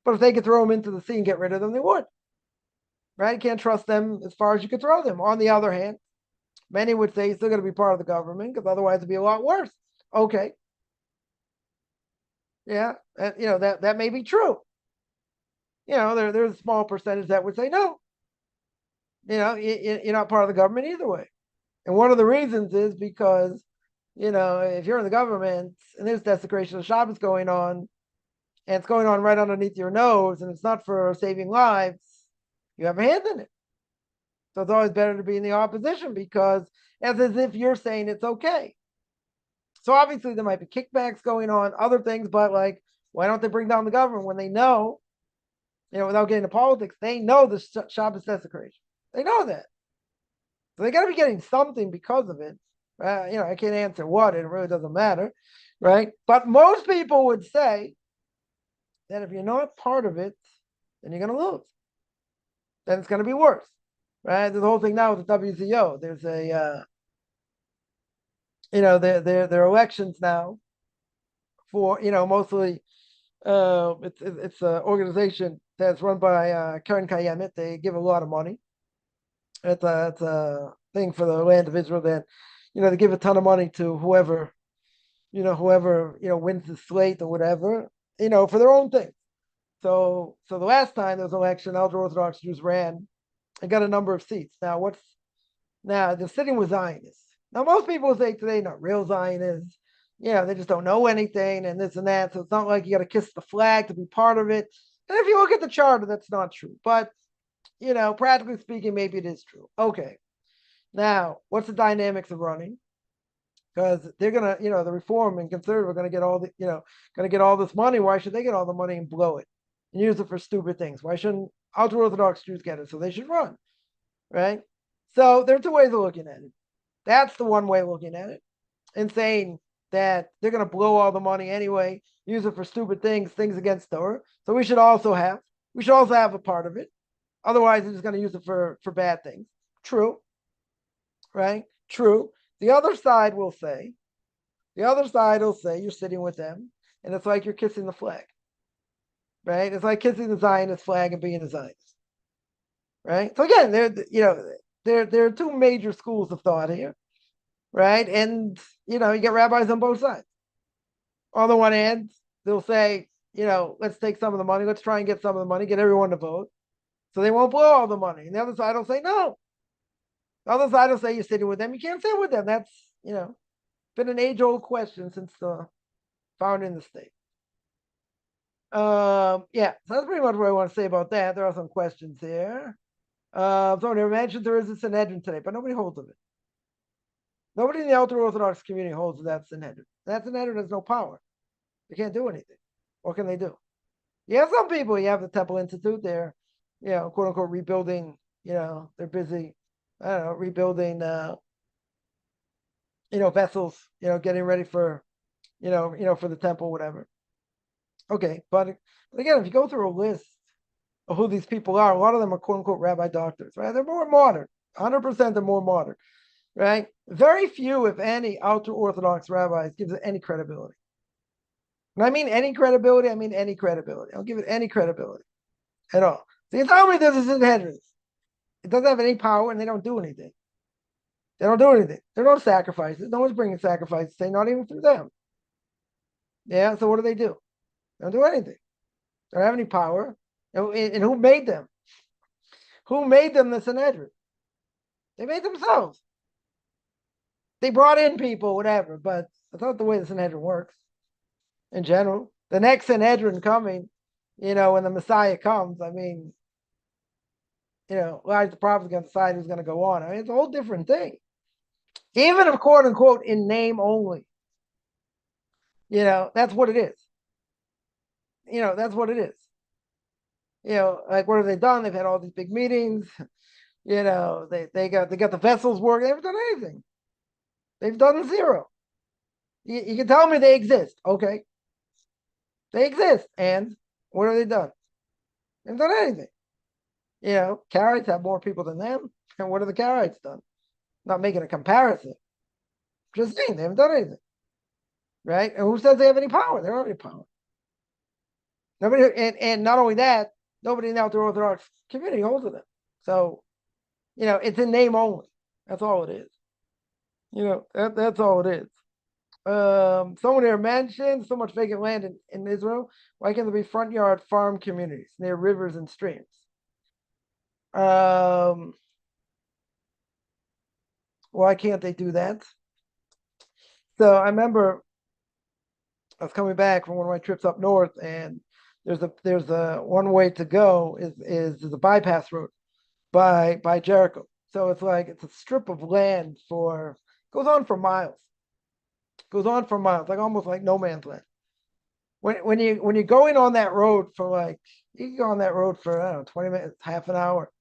But if they could throw them into the sea and get rid of them, they would. Right? You can't trust them as far as you could throw them. On the other hand, many would say you're still going to be part of the government because otherwise it'd be a lot worse. Okay. Yeah. That may be true. There's a small percentage that would say no. You're not part of the government either way. And one of the reasons is because, if you're in the government and there's desecration of Shabbos going on, and it's going on right underneath your nose, and it's not for saving lives, you have a hand in it. So it's always better to be in the opposition because as if you're saying it's okay. So obviously there might be kickbacks going on, other things, but like, why don't they bring down the government when they know, without getting into politics, they know the Shabbos desecration. They know that. So they got to be getting something because of it. I can't answer what, it really doesn't matter, right? But most people would say that if you're not part of it, then you're going to lose. Then it's going to be worse, right? The whole thing now with the WCO, there's a, there are elections now for, mostly, it's an organization that's run by Karen Kayemet. They give a lot of money. It's a thing for the land of Israel that, they give a ton of money to whoever wins the slate or whatever, for their own thing. So the last time there was an election, ultra Orthodox Jews ran and got a number of seats. Now they're sitting with Zionists. Now most people say today not real Zionists, they just don't know anything and this and that. So it's not like you got to kiss the flag to be part of it. And if you look at the charter, that's not true. But practically speaking, maybe it is true. Okay. Now, what's the dynamics of running? Because they're gonna, the Reform and Conservative are gonna get all this money. Why should they get all the money and blow it and use it for stupid things? Why shouldn't ultra Orthodox Jews get it? So they should run, right? So there are two ways of looking at it. That's the one way of looking at it, and saying that they're gonna blow all the money anyway, use it for stupid things against Torah. So we should also have a part of it. Otherwise, they're just gonna use it for bad things. True, right? True. The other side will say you're sitting with them, and it's like you're kissing the flag, right? It's like kissing the Zionist flag and being a Zionist, right? So again, there are two major schools of thought here, right? And you get rabbis on both sides. On the one hand, they'll say, let's take some of the money, let's try and get some of the money, get everyone to vote, so they won't blow all the money. And the other side will say no. The other side will say you're sitting with them, you can't sit with them. That's been an age-old question since the founding of the state. So that's pretty much what I want to say about that. There are some questions here. Someone mentioned there is a Sanhedrin today, but nobody holds of it. Nobody in the ultra Orthodox community holds of that Sanhedrin. That Sanhedrin has no power. They can't do anything. What can they do? You have some people. You have the Temple Institute. They're, quote unquote, rebuilding. They're busy. I don't know, rebuilding. Vessels. Getting ready for, for the temple, whatever. Okay, but again, if you go through a list of who these people are, a lot of them are quote unquote rabbi doctors, right? They're more modern. 100% they're more modern, right? Very few, if any, ultra Orthodox rabbis gives it any credibility. When I mean any credibility, I mean any credibility. I'll give it any credibility at all. So you tell me this is Sanhedrin. It doesn't have any power and they don't do anything. They don't do anything. There are no sacrifices. No one's bringing sacrifices, say not even through them. Yeah, so what do? They don't do anything. They don't have any power. And who made them? Who made them the Sanhedrin? They made themselves. They brought in people, whatever, but that's not the way the Sanhedrin works in general. The next Sanhedrin coming, when the Messiah comes, I mean, Elijah the prophet is going to decide who's going to go on. I mean, it's a whole different thing. Even if quote unquote in name only, that's what it is. That's what it is. Like what have they done? They've had all these big meetings. They got the vessels working. They haven't done anything. They've done zero. You can tell me they exist. Okay. They exist. And what have they done? They've done anything. Karaites have more people than them. And what have the Karaites done? Not making a comparison. Just saying, they haven't done anything. Right? And who says they have any power? They don't have any power. Nobody, and not only that, nobody in the ultra Orthodox community holds of them. So, it's in name only. That's all it is. That's all it is. Someone here mentioned so much vacant land in Israel. Why can't there be front yard farm communities near rivers and streams? Why can't they do that? So I remember I was coming back from one of my trips up north, and there's a one way to go is a bypass road by Jericho. So it's a strip of land goes on for miles. Goes on for miles, like almost like no man's land. When you're going on that road for you can go on that road for I don't know 20 minutes, half an hour,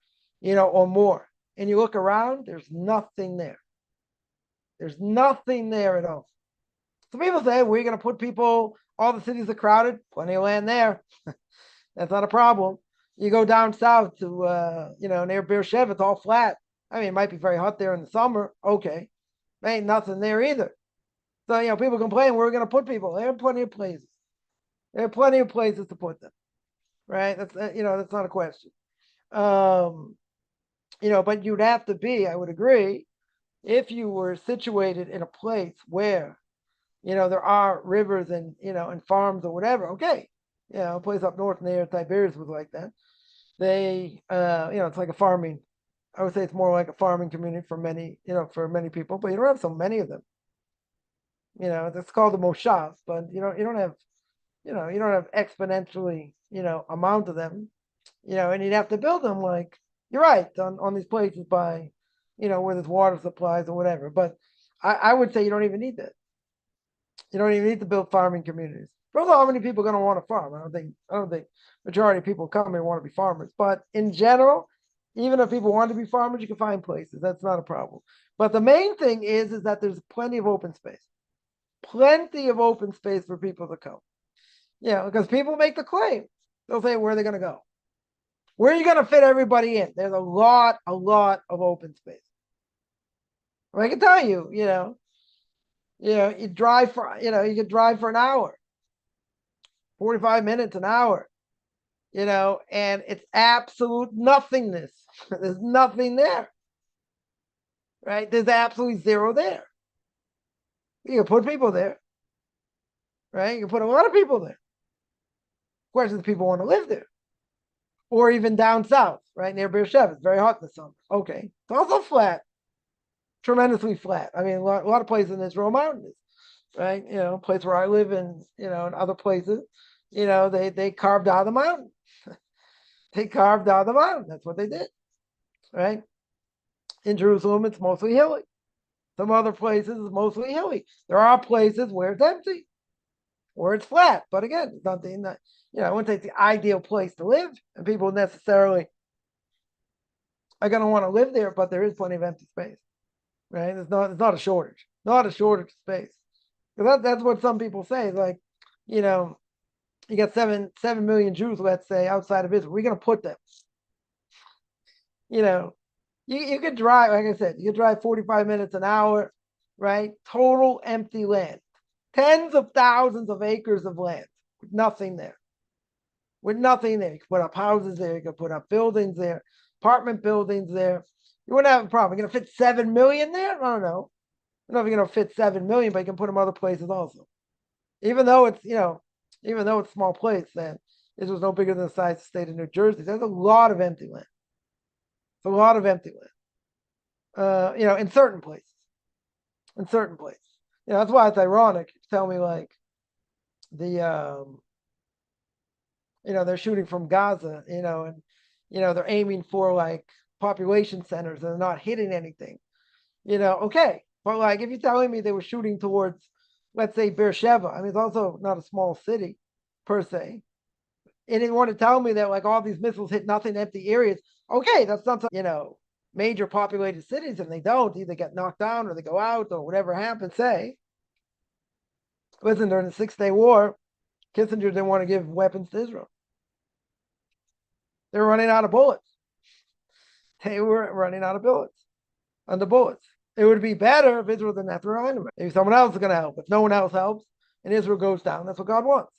or more, and you look around, there's nothing there. There's nothing there at all. So people say, we're going to put people, all the cities are crowded, plenty of land there. That's not a problem. You go down south to, near Beersheba, it's all flat. I mean, it might be very hot there in the summer. Okay. Ain't nothing there either. So, people complain, where are we going to put people? There are plenty of places. There are plenty of places to put them. Right? That's not a question. But you'd have to be, I would agree, if you were situated in a place where, there are rivers and farms or whatever, okay. A place up north near Tiberias was like that. They, it's like a farming, I would say it's more like a farming community for many people, but you don't have so many of them. It's called the Moshav, but you don't have exponentially, amount of them, and you'd have to build them like, you're right, on these places by, where there's water supplies or whatever. But I would say you don't even need that. You don't even need to build farming communities. First of all, how many people are going to want to farm? I don't think majority of people come here want to be farmers. But in general, even if people want to be farmers, you can find places. That's not a problem. But the main thing is that there's plenty of open space. Plenty of open space for people to come. Because people make the claim. They'll say, where are they going to go? Where are you going to fit everybody in? There's a lot of open space. I can tell you, you drive you could drive for an hour, 45 minutes, an hour, and it's absolute nothingness. There's nothing there, right? There's absolutely zero there. You can put people there, right? You can put a lot of people there. Question is, people want to live there. Or even down south, right near Beersheba. It's very hot in the summer. Okay. It's also flat. Tremendously flat. I mean, a lot of places in Israel mountainous, right? Place where I live in, and other places, they carved out the mountain. They carved out the mountain. That's what they did, right? In Jerusalem, it's mostly hilly. Some other places, it's mostly hilly. There are places where it's empty, where it's flat. But again, it's nothing that, I wouldn't say it's the ideal place to live, and people necessarily are going to want to live there, but there is plenty of empty space, right? It's not a shortage, not a shortage of space. Because that's what some people say. Like, you got 7 million Jews, let's say, outside of Israel. We're going to put them. You could drive, like I said, you could drive 45 minutes an hour, right? Total empty land. Tens of thousands of acres of land with nothing there. With nothing there. You could put up houses there. You could put up buildings there, apartment buildings there. You wouldn't have a problem. You're going to fit 7 million there? I don't know. I don't know if you're going to fit 7 million, but you can put them other places also. Even though it's a small place, then this was no bigger than the size of the state of New Jersey. There's a lot of empty land. It's a lot of empty land. In certain places. In certain places. That's why it's ironic. You tell me like they're shooting from Gaza, and they're aiming for like population centers and they're not hitting anything. Okay. But like if you're telling me they were shooting towards, let's say, Beersheba, I mean, it's also not a small city per se. And they want to tell me that like all these missiles hit nothing, empty areas. Okay, that's not major populated cities, and they don't either get knocked down or they go out or whatever happens. Say, listen, during the 6-Day War, Kissinger didn't want to give weapons to Israel. They were running out of bullets. They were running out of bullets. On the bullets. It would be better if Israel didn't have to rely on them. Maybe someone else is going to help. If no one else helps and Israel goes down, that's what God wants.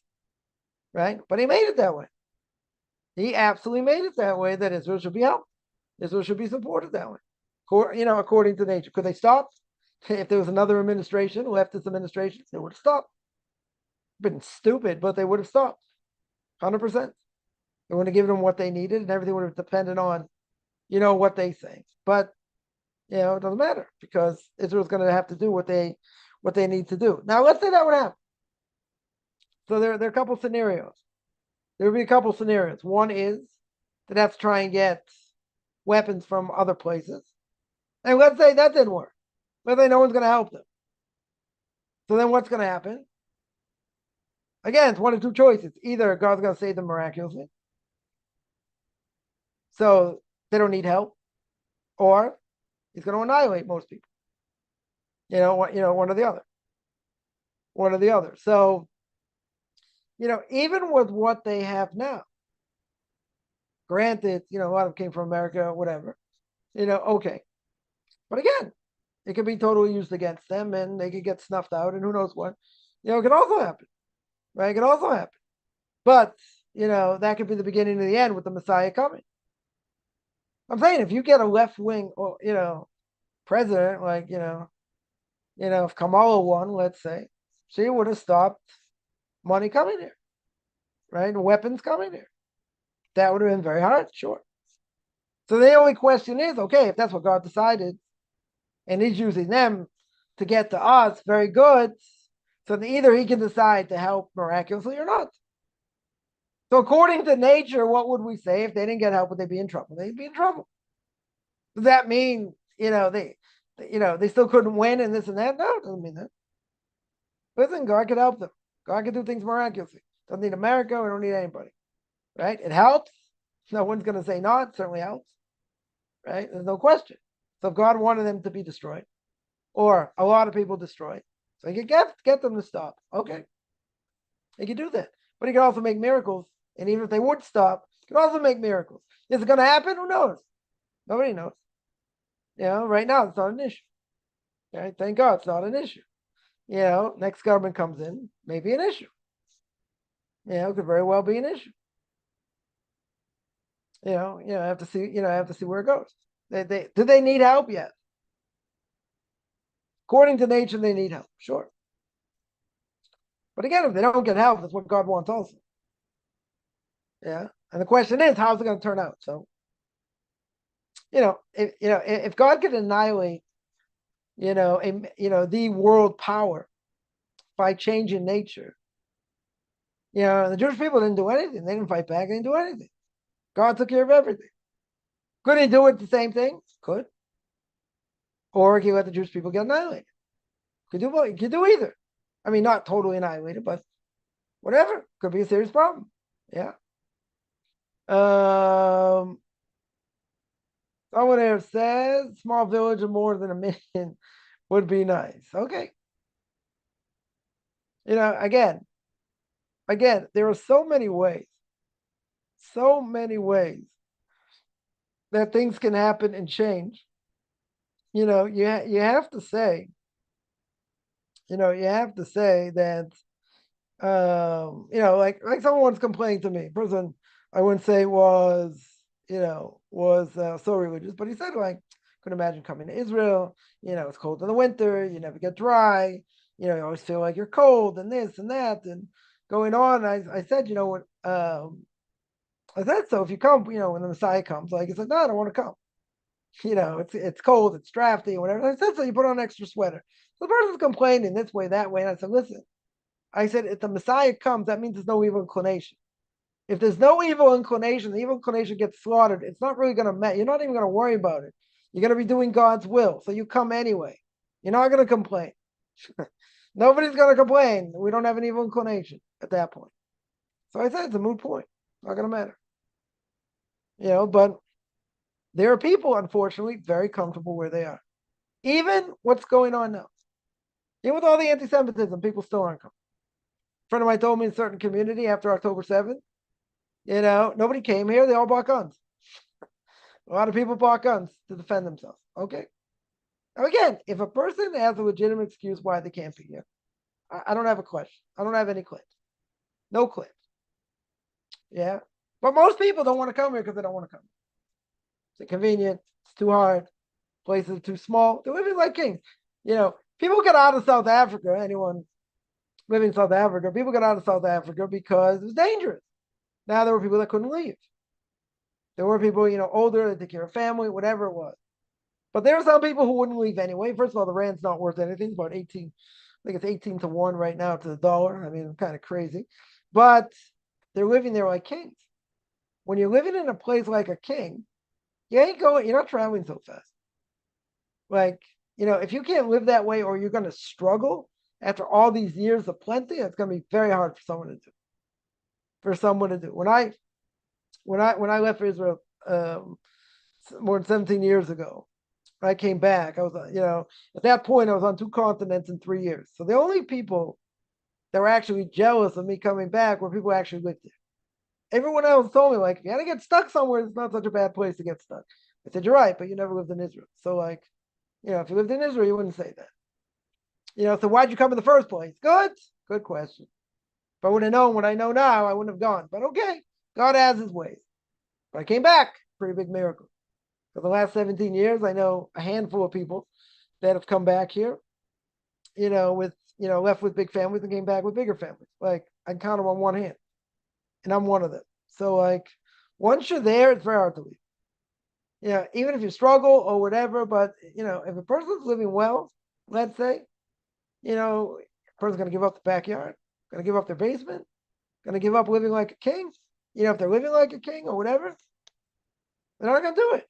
Right? But he made it that way. He absolutely made it that way, that Israel should be helped. Israel should be supported that way. According to nature. Could they stop? If there was another administration, leftist administration, they would have stopped. Been stupid, but they would have stopped. 100%. They would have given them what they needed, and everything would have depended on, what they say. But it doesn't matter, because Israel's going to have to do what they need to do. Now, let's say that would happen. So there are a couple scenarios. There would be a couple scenarios. One is that they have to try and get weapons from other places. And let's say that didn't work. Let's say no one's going to help them. So then what's going to happen? Again, it's one of two choices. Either God's going to save them miraculously, so they don't need help, or he's going to annihilate most people. One or the other. one or the other. So, even with what they have now, granted, a lot of them came from America, whatever, okay. But again, it could be totally used against them and they could get snuffed out and who knows what. It could also happen, right? It could also happen. But, that could be the beginning of the end with the Messiah coming. I'm saying if you get a left wing, president, like, if Kamala won, let's say, she would have stopped money coming here, right? Weapons coming here. That would have been very hard, sure. So the only question is, okay, if that's what God decided, and he's using them to get to us, very good. So either he can decide to help miraculously or not. So according to nature, what would we say if they didn't get help? Would they be in trouble? They'd be in trouble. Does that mean they still couldn't win and this and that? No, it doesn't mean that. Listen, God could help them. God can do things miraculously. Doesn't need America. We don't need anybody, right? It helps. No one's going to say no. It certainly helps, right? There's no question. So if God wanted them to be destroyed, or a lot of people destroyed, so he could get them to stop. Okay, he could do that, but he could also make miracles. And even if they would stop, he could also make miracles. Is it going to happen? Who knows? Nobody knows. Right now it's not an issue. Right? Thank God it's not an issue. Next government comes in, maybe an issue. It could very well be an issue. I have to see. I have to see where it goes. Do they need help yet? According to nature, they need help. Sure. But again, if they don't get help, that's what God wants also. Yeah. And the question is, how's it going to turn out? So, if God could annihilate, the world power by changing nature, the Jewish people didn't do anything. They didn't fight back. They didn't do anything. God took care of everything. Could he do it the same thing? Could. Or he let the Jewish people get annihilated. Could do both. He could do either. I mean, not totally annihilated, but whatever. Could be a serious problem. Yeah. Someone there says small village of more than 1 million would be nice. Okay. Again, there are so many ways that things can happen and change. You have to say, that, like someone's complaining to me. Person I wouldn't say was so religious, but he said like, couldn't imagine coming to Israel. It's cold in the winter. You never get dry. You always feel like you're cold and this and that and going on. I said, what? I said, so if you come, when the Messiah comes, like, it's like, no, I don't want to come. It's cold, it's drafty, or whatever. I said, so you put on an extra sweater. So the person's complaining this way, that way. And I said, listen, if the Messiah comes, that means there's no evil inclination. If there's no evil inclination, the evil inclination gets slaughtered. It's not really going to matter. You're not even going to worry about it. You're going to be doing God's will. So you come anyway. You're not going to complain. Nobody's going to complain. We don't have an evil inclination at that point. So I said, it's a moot point. Not going to matter. But there are people, unfortunately, very comfortable where they are. Even what's going on now. Even with all the anti-Semitism, people still aren't coming. A friend of mine told me in a certain community after October 7th, nobody came here. They all bought guns. A lot of people bought guns to defend themselves. Okay. Now, again, if a person has a legitimate excuse why they can't be here, I don't have a question. I don't have any claims. No claims. Yeah. But most people don't want to come here because they don't want to come. It's inconvenient. It's too hard. Places are too small. They're living like kings. People get out of South Africa. Anyone living in South Africa, people got out of South Africa because it was dangerous. Now there were people that couldn't leave. There were people, older, that take care of family, whatever it was. But there are some people who wouldn't leave anyway. First of all, the rand's not worth anything. It's about 18, I think it's 18 to 1 right now to the dollar. I mean, kind of crazy. But they're living there like kings. When you're living in a place like a king, you're not traveling so fast. Like, if you can't live that way or you're going to struggle after all these years of plenty, it's going to be very hard for someone to do. When I left for Israel more than 17 years ago, I came back. I was, at that point, I was on 2 continents in 3 years. So the only people that were actually jealous of me coming back were people who actually lived there. Everyone else told me, like, if you had to get stuck somewhere, it's not such a bad place to get stuck. I said, you're right, but you never lived in Israel. So, like, if you lived in Israel, you wouldn't say that. So why'd you come in the first place? Good question. If I would have known what I know now, I wouldn't have gone. But okay, God has his ways. But I came back, pretty big miracle. For the last 17 years, I know a handful of people that have come back here, with, left with big families and came back with bigger families. Like, I can count them on one hand, and I'm one of them. So, like, once you're there, it's very hard to leave. Even if you struggle or whatever, but, if a person's living well, let's say, a person's going to give up the backyard, going to give up their basement, going to give up living like a king. If they're living like a king or whatever, they're not going to do it.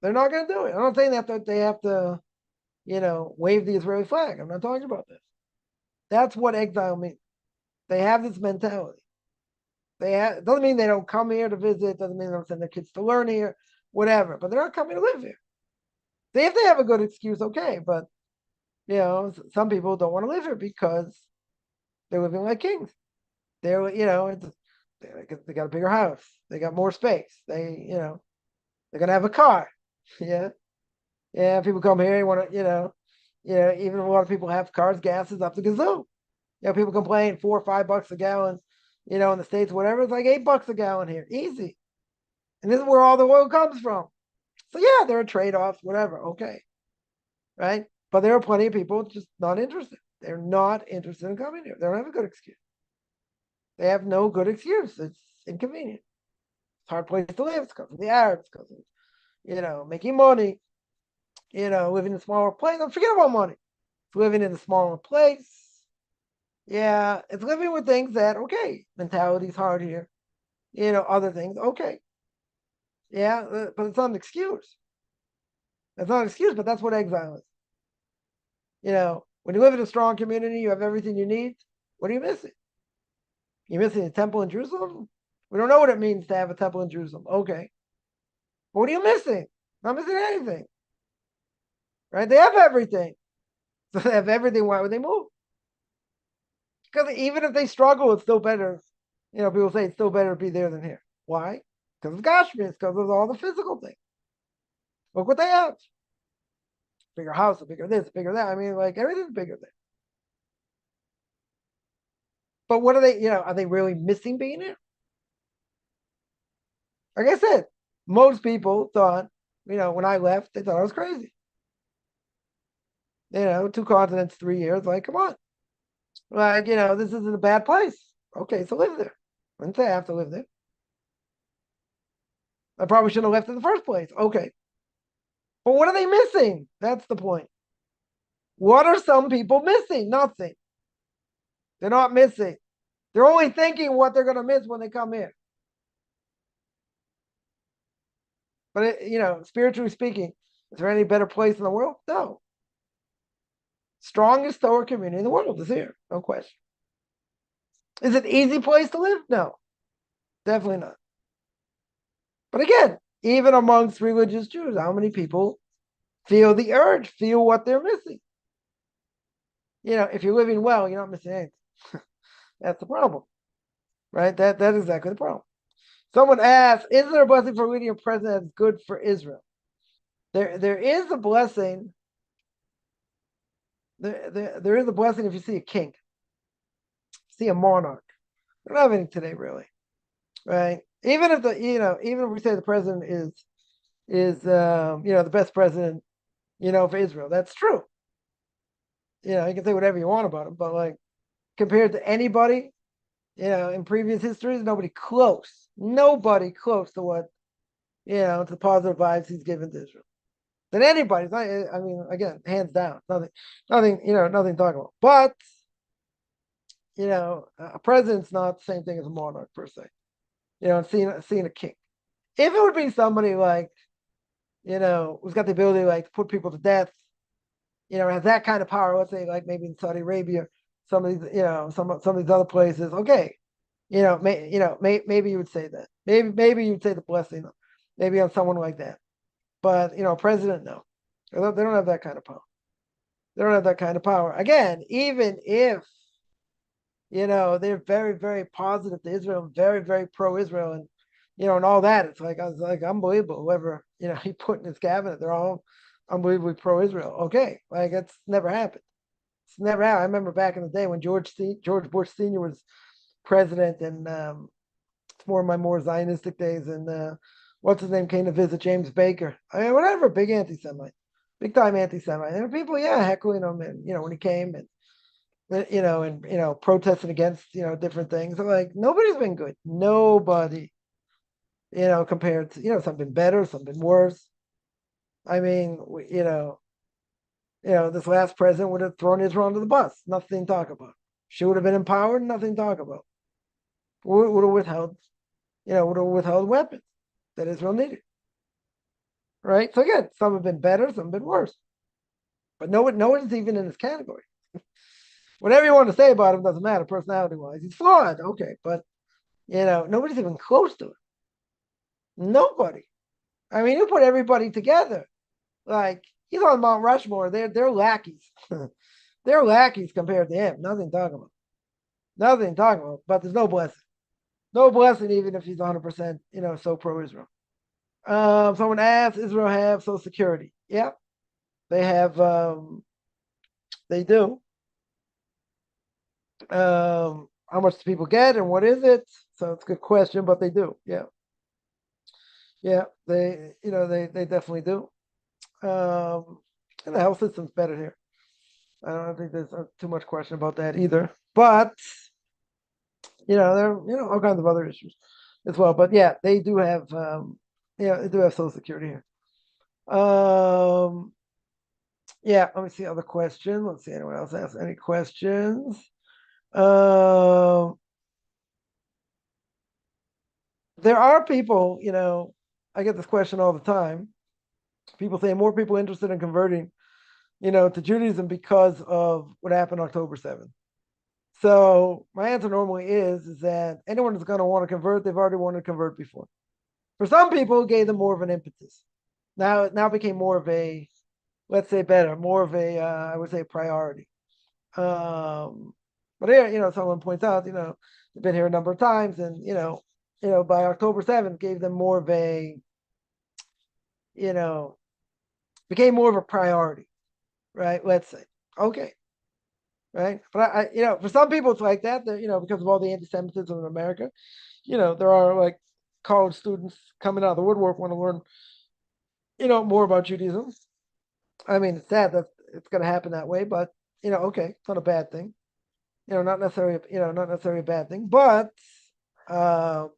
They're not going to do it. I'm not saying that they have to, wave the Israeli flag. I'm not talking about this. That's what exile means. They have this mentality. It doesn't mean they don't come here to visit. Doesn't mean they don't send their kids to learn here, whatever. But they're not coming to live here. If they have a good excuse, okay. But some people don't want to live here because they're living like kings. They got a bigger house. They got more space. They're gonna have a car. Yeah. Yeah, people come here, you want to, even a lot of people have cars, gas is up to gazoo. People complain $4 or $5 a gallon, in the States, whatever. It's like $8 a gallon here. Easy. And this is where all the oil comes from. So yeah, there are trade-offs, whatever. Okay. Right? But there are plenty of people just not interested. They're not interested in coming here. They don't have a good excuse. They have no good excuse. It's inconvenient. It's a hard place to live. It's because of the Arabs, because of, making money, living in a smaller place. Don't forget about money. It's living in a smaller place. Yeah, it's living with things that, okay, mentality's hard here. Other things, okay. Yeah, but it's not an excuse. It's not an excuse, but that's what exile is. When you live in a strong community, you have everything you need. What are you missing? You're missing a temple in Jerusalem? We don't know what it means to have a temple in Jerusalem. Okay. But what are you missing? Not missing anything. Right? They have everything. So they have everything. Why would they move? Because even if they struggle, it's still better. People say it's still better to be there than here. Why? Because of Gashmi. It's because of all the physical things. Look what they have. Bigger house, a bigger this, bigger that. I mean, like, everything's bigger there. But what are they really missing being here? Like I said, most people thought, when I left, they thought I was crazy. 2 continents, 3 years, like, come on. Like, this isn't a bad place. Okay, so live there. I didn't say I have to live there. I probably shouldn't have left in the first place. Okay. But what are they missing? That's the point. What are some people missing? Nothing. They're not missing. They're only thinking what they're going to miss when they come here. But, spiritually speaking, is there any better place in the world? No. Strongest Torah community in the world is here. No question. Is it an easy place to live? No. Definitely not. But again, even amongst religious Jews, how many people feel the urge, feel what they're missing? If you're living well, you're not missing anything. That's the problem. Right? That's exactly the problem. Someone asked, is there a blessing for leading a president that's good for Israel? There is a blessing. There is a blessing if you see a king, see a monarch. We don't have any today, really. Right? Even if even if we say the president is the best president, for Israel, that's true. You can say whatever you want about him, but like compared to anybody, in previous histories, nobody close to what, to the positive vibes he's given to Israel than anybody. I mean, again, hands down, nothing to talk about. But, a president's not the same thing as a monarch per se, seeing a king. If it would be somebody like, who's got the ability like to put people to death, has that kind of power, let's say like maybe in Saudi Arabia, some of these, some of these other places, okay. Maybe you would say that. Maybe you would say the blessing, maybe on someone like that. But president, no. They don't have that kind of power. They don't have that kind of power. Again, even if They're very, very positive to Israel, very, very pro-Israel, and and all that. It's like I was like unbelievable. Whoever he put in his cabinet, they're all unbelievably pro-Israel. Okay, like it's never happened. It's never happened. I remember back in the day when George Bush Senior was president, and it's more Zionistic days, and what's his name came to visit James Baker. I mean, whatever, big anti-Semite, big time anti-Semite, and people, yeah, heckling him, and when he came, and protesting against different things. Like nobody's been good. Nobody, compared to some been better, some been worse. I mean, this last president would have thrown Israel under the bus. Nothing to talk about. She would have been empowered. Nothing to talk about. Would have withheld, weapons that Israel needed. Right. So again, some have been better, some have been worse. But no one's even in this category. Whatever you want to say about him doesn't matter personality wise. He's flawed, okay, but nobody's even close to it. Nobody. I mean, you put everybody together. Like he's on Mount Rushmore. They're lackeys. They're lackeys compared to him. Nothing talking about. Nothing talking about. But there's no blessing. No blessing, even if he's 100%, so pro-Israel. Someone asked, Israel have Social Security? Yeah, they have. They do. How much do people get, and what is it? So it's a good question, but they do. Yeah, yeah. They definitely do. And the health system's better here. I don't think there's too much question about that either. But there are all kinds of other issues as well. But yeah, they do have they do have Social Security here. Yeah, let me see other question. Let's see anyone else ask any questions. There are people, I get this question all the time. People say more people interested in converting, to Judaism because of what happened October 7th. So my answer normally is that anyone who's going to want to convert, they've already wanted to convert before. For some people, it gave them more of an impetus. Now it became more of a, let's say better, more of a, I would say, priority. But here, someone points out, they've been here a number of times, and by October 7th, gave them more of a, became more of a priority, right? Let's say, okay, right? But for some people, it's like that. Because of all the anti-Semitism in America, there are like college students coming out of the woodwork want to learn, more about Judaism. I mean, it's sad that it's going to happen that way, but okay, it's not a bad thing. Not necessarily, a bad thing, but um,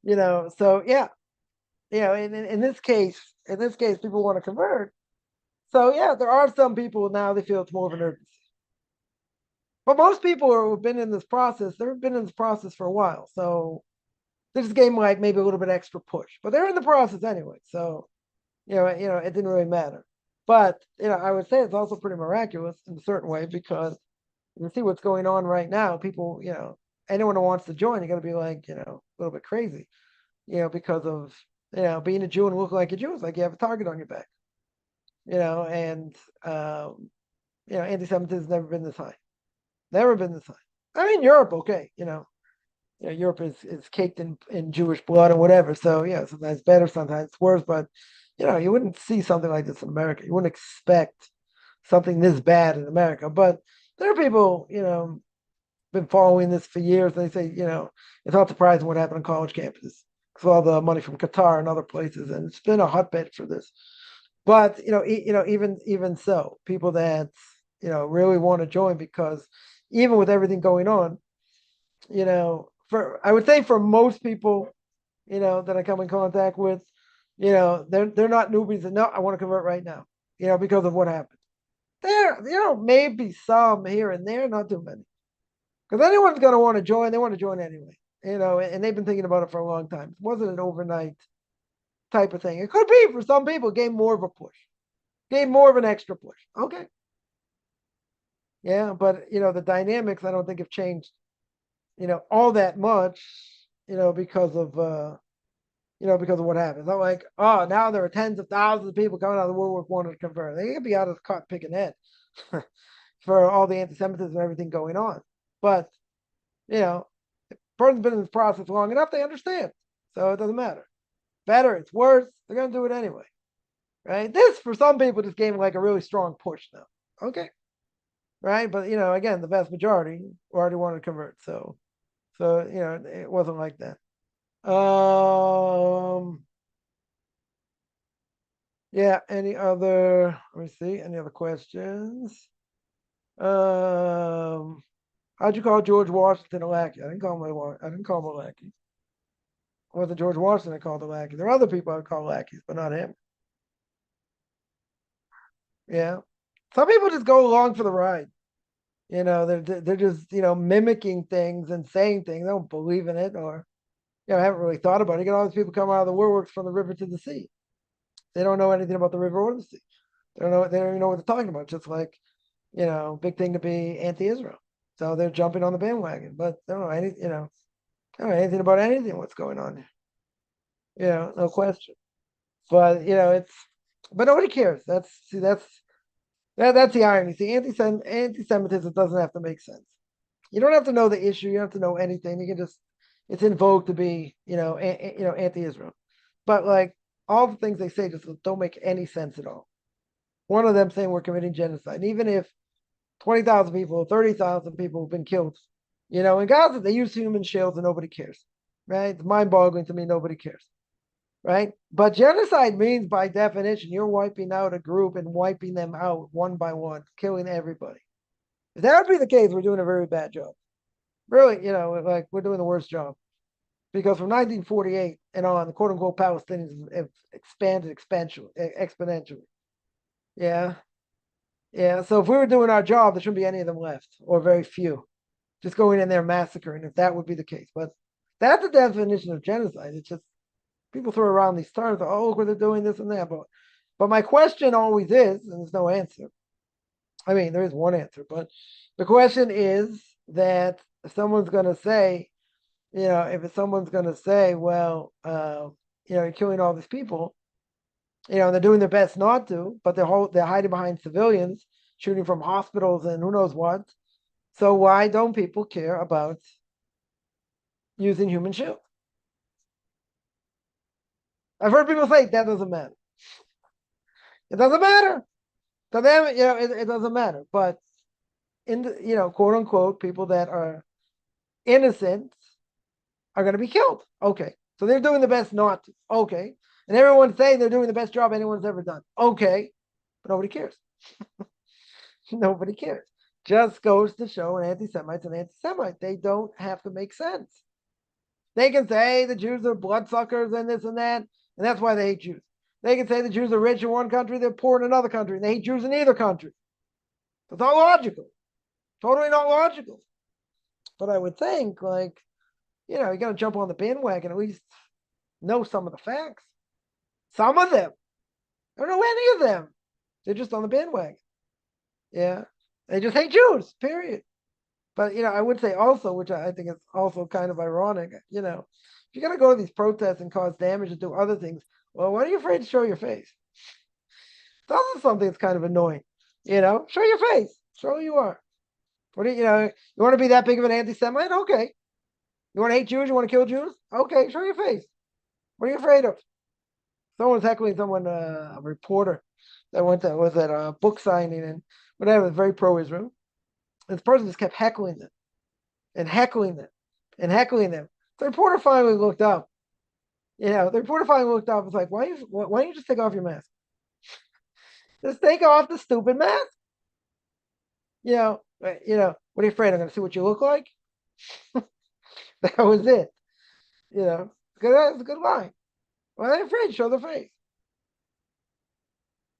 so yeah, in this case, people want to convert. So yeah, there are some people now they feel it's more of an urgency. But most people who've been in this process, they've been in this process for a while. So this game like maybe a little bit extra push, but they're in the process anyway. So it didn't really matter. But I would say it's also pretty miraculous in a certain way because you see what's going on right now. People, anyone who wants to join, you got to be like, a little bit crazy, because of being a Jew and looking like a Jew is like you have a target on your back, and anti-Semitism has never been this high, never been this high. I mean, Europe, okay, Europe is caked in Jewish blood and whatever. So yeah, sometimes better, sometimes worse. But you wouldn't see something like this in America. You wouldn't expect something this bad in America. But there are people, been following this for years. They say, it's not surprising what happened on college campuses because all the money from Qatar and other places, and it's been a hotbed for this. But even so, people that really want to join because even with everything going on, for I would say for most people, that I come in contact with, they're not newbies and no, I want to convert right now, because of what happened. There, maybe some here and there, not too many. Because anyone's gonna want to join, they want to join anyway. And they've been thinking about it for a long time. It wasn't an overnight type of thing. It could be for some people, gave more of a push, gave more of an extra push. Okay. Yeah, but the dynamics I don't think have changed, all that much, because of because of what happened. It's not like, oh, now there are tens of thousands of people coming out of the woodwork wanting to convert. They could be out of the cut picking head. for all the anti-Semitism and everything going on. But, a person's been in this process long enough, they understand. So it doesn't matter. Better, it's worse, they're going to do it anyway. Right? This, for some people, just gave like a really strong push now. Okay. Right? But, again, the vast majority already wanted to convert. So it wasn't like that. Yeah, any other, let me see, any other questions? How'd you call George Washington a lackey? I didn't call him a lackey. It wasn't George Washington I called a lackey. There are other people I would call lackeys, but not him. Yeah. Some people just go along for the ride. They're just, mimicking things and saying things. They don't believe in it, or haven't really thought about it. You get all these people come out of the woodworks from the river to the sea. They don't know anything about the river or the sea. They don't even know what they're talking about. Just like, big thing to be anti-Israel. So they're jumping on the bandwagon, but they don't know they don't know anything about anything, what's going on here. No question. But but nobody cares. That's the irony. See, anti-Semitism doesn't have to make sense. You don't have to know the issue. You don't have to know anything. You can just, it's in vogue to be, anti-Israel. But like all the things they say just don't make any sense at all. One of them saying we're committing genocide. And even if 20,000 people, 30,000 people have been killed, in Gaza, they use human shields and nobody cares, right? It's mind-boggling to me. Nobody cares, right? But genocide means, by definition, you're wiping out a group and wiping them out one by one, killing everybody. If that would be the case, we're doing a very bad job. Really, like we're doing the worst job. Because from 1948 and on, the quote-unquote Palestinians have expanded exponentially. Yeah. Yeah. So if we were doing our job, there shouldn't be any of them left, or very few. Just going in there massacring, if that would be the case. But that's the definition of genocide. It's just people throw around these terms, oh, look what they're doing, this and that. But my question always is, and there's no answer. I mean, there is one answer, but the question is that if someone's going to say, if someone's going to say, well, you're killing all these people, and they're doing their best not to, but they're hiding behind civilians, shooting from hospitals and who knows what. So why don't people care about using human shields? I've heard people say that doesn't matter. It doesn't matter. To them, it doesn't matter. But in the, quote unquote, people that are innocent are going to be killed. Okay. So they're doing the best not to. Okay. And everyone's saying they're doing the best job anyone's ever done. Okay. But nobody cares. Nobody cares. Just goes to show an anti-Semite's an anti-Semite. They don't have to make sense. They can say the Jews are bloodsuckers and this and that, and that's why they hate Jews. They can say the Jews are rich in one country, they're poor in another country, and they hate Jews in either country. It's not logical. Totally not logical. But I would think, like, you got to jump on the bandwagon, at least know some of the facts. Some of them. I don't know any of them. They're just on the bandwagon. Yeah. They just hate Jews, period. But, I would say also, which I think is also kind of ironic, if you're going to go to these protests and cause damage and do other things, well, why are you afraid to show your face? It's also something that's kind of annoying. Show your face. Show who you are. What do you want to be that big of an anti-Semite? Okay. You want to hate Jews? You want to kill Jews? Okay, show your face. What are you afraid of? Someone's heckling someone, a reporter that was at a book signing and whatever, very pro-Israel. This person just kept heckling them and heckling them and heckling them. The reporter finally looked up. The reporter finally looked up and was like, why don't you just take off your mask? Just take off the stupid mask. What are you afraid? I'm going to see what you look like? That was it. Because that's a good line. Why are they afraid? Show their face.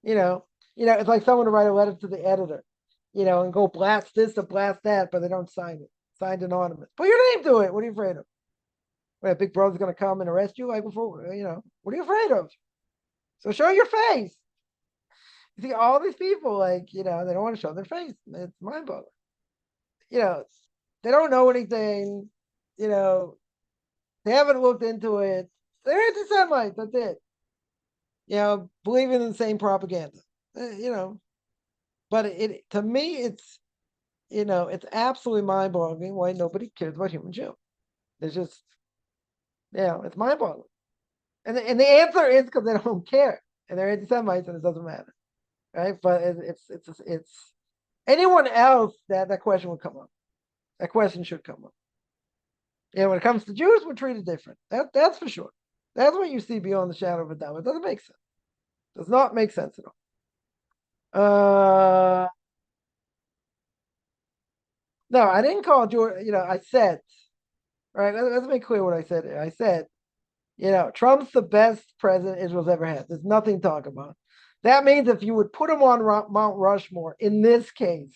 It's like someone to write a letter to the editor, and go blast this or blast that, but they don't sign it. Signed anonymous. Put your name to it. What are you afraid of? What, Big Brother's going to come and arrest you? Like before, what are you afraid of? So show your face. You see, all these people, like, they don't want to show their face. It's mind-boggling. They don't know anything. They haven't looked into it. They're anti-Semites. That's it. Believing in the same propaganda. But to me, it's it's absolutely mind-boggling why nobody cares about human Jew. It's just, it's mind-boggling. And the answer is because they don't care, and they're anti-Semites, and it doesn't matter, right? But it's anyone else that question would come up. That question should come up. When it comes to Jews, we're treated different. That's for sure. That's what you see beyond the shadow of a doubt. It doesn't make sense. Does not make sense at all. No, I didn't call George. I said, right. Let's make clear what I said. I said, Trump's the best president Israel's ever had. There's nothing to talk about. That means if you would put him on Mount Rushmore in this case,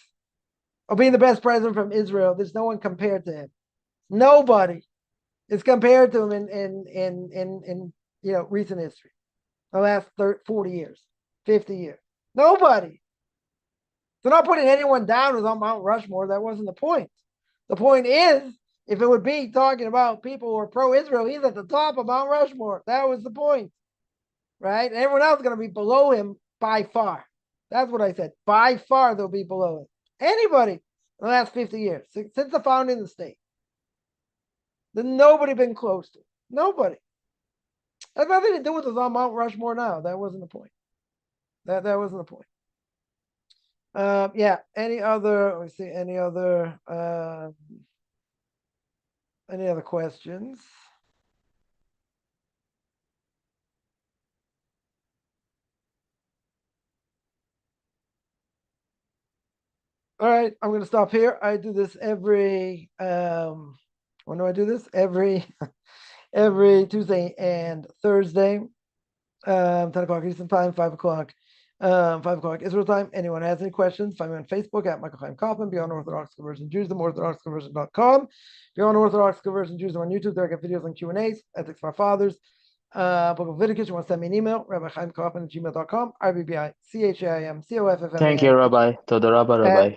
of being the best president from Israel, there's no one compared to him. Nobody is compared to him in recent history, the last 40 years, 50 years. Nobody. They're not putting anyone down who's on Mount Rushmore. That wasn't the point. The point is, if it would be talking about people who are pro-Israel, he's at the top of Mount Rushmore. That was the point, right? And everyone else is going to be below him by far. That's what I said. By far, they'll be below him. Anybody in the last 50 years, since the founding of the state. There's nobody been close to. Nobody. That has nothing to do with us on Mount Rushmore now. That wasn't the point. That wasn't the point. Any other? Let me see. Any other questions? All right, I'm going to stop here. I do this every. When do I do this? Every Tuesday and Thursday, 10 o'clock Eastern Time, 5 o'clock. 5 o'clock Israel time. Anyone has any questions, find me on Facebook at Michael Chaim Kaufman, Beyond Orthodox Conversion Judaism, orthodoxconversion.com. Beyond Orthodox Conversion Judaism on YouTube. There I get videos on Q&As, ethics for our fathers. Book of Leviticus. You want to send me an email, rabbichaimkaufman@gmail.com, RBBICHAIMCOFFMAN. Thank you, Rabbi. Toda Rabbi, Rabbi.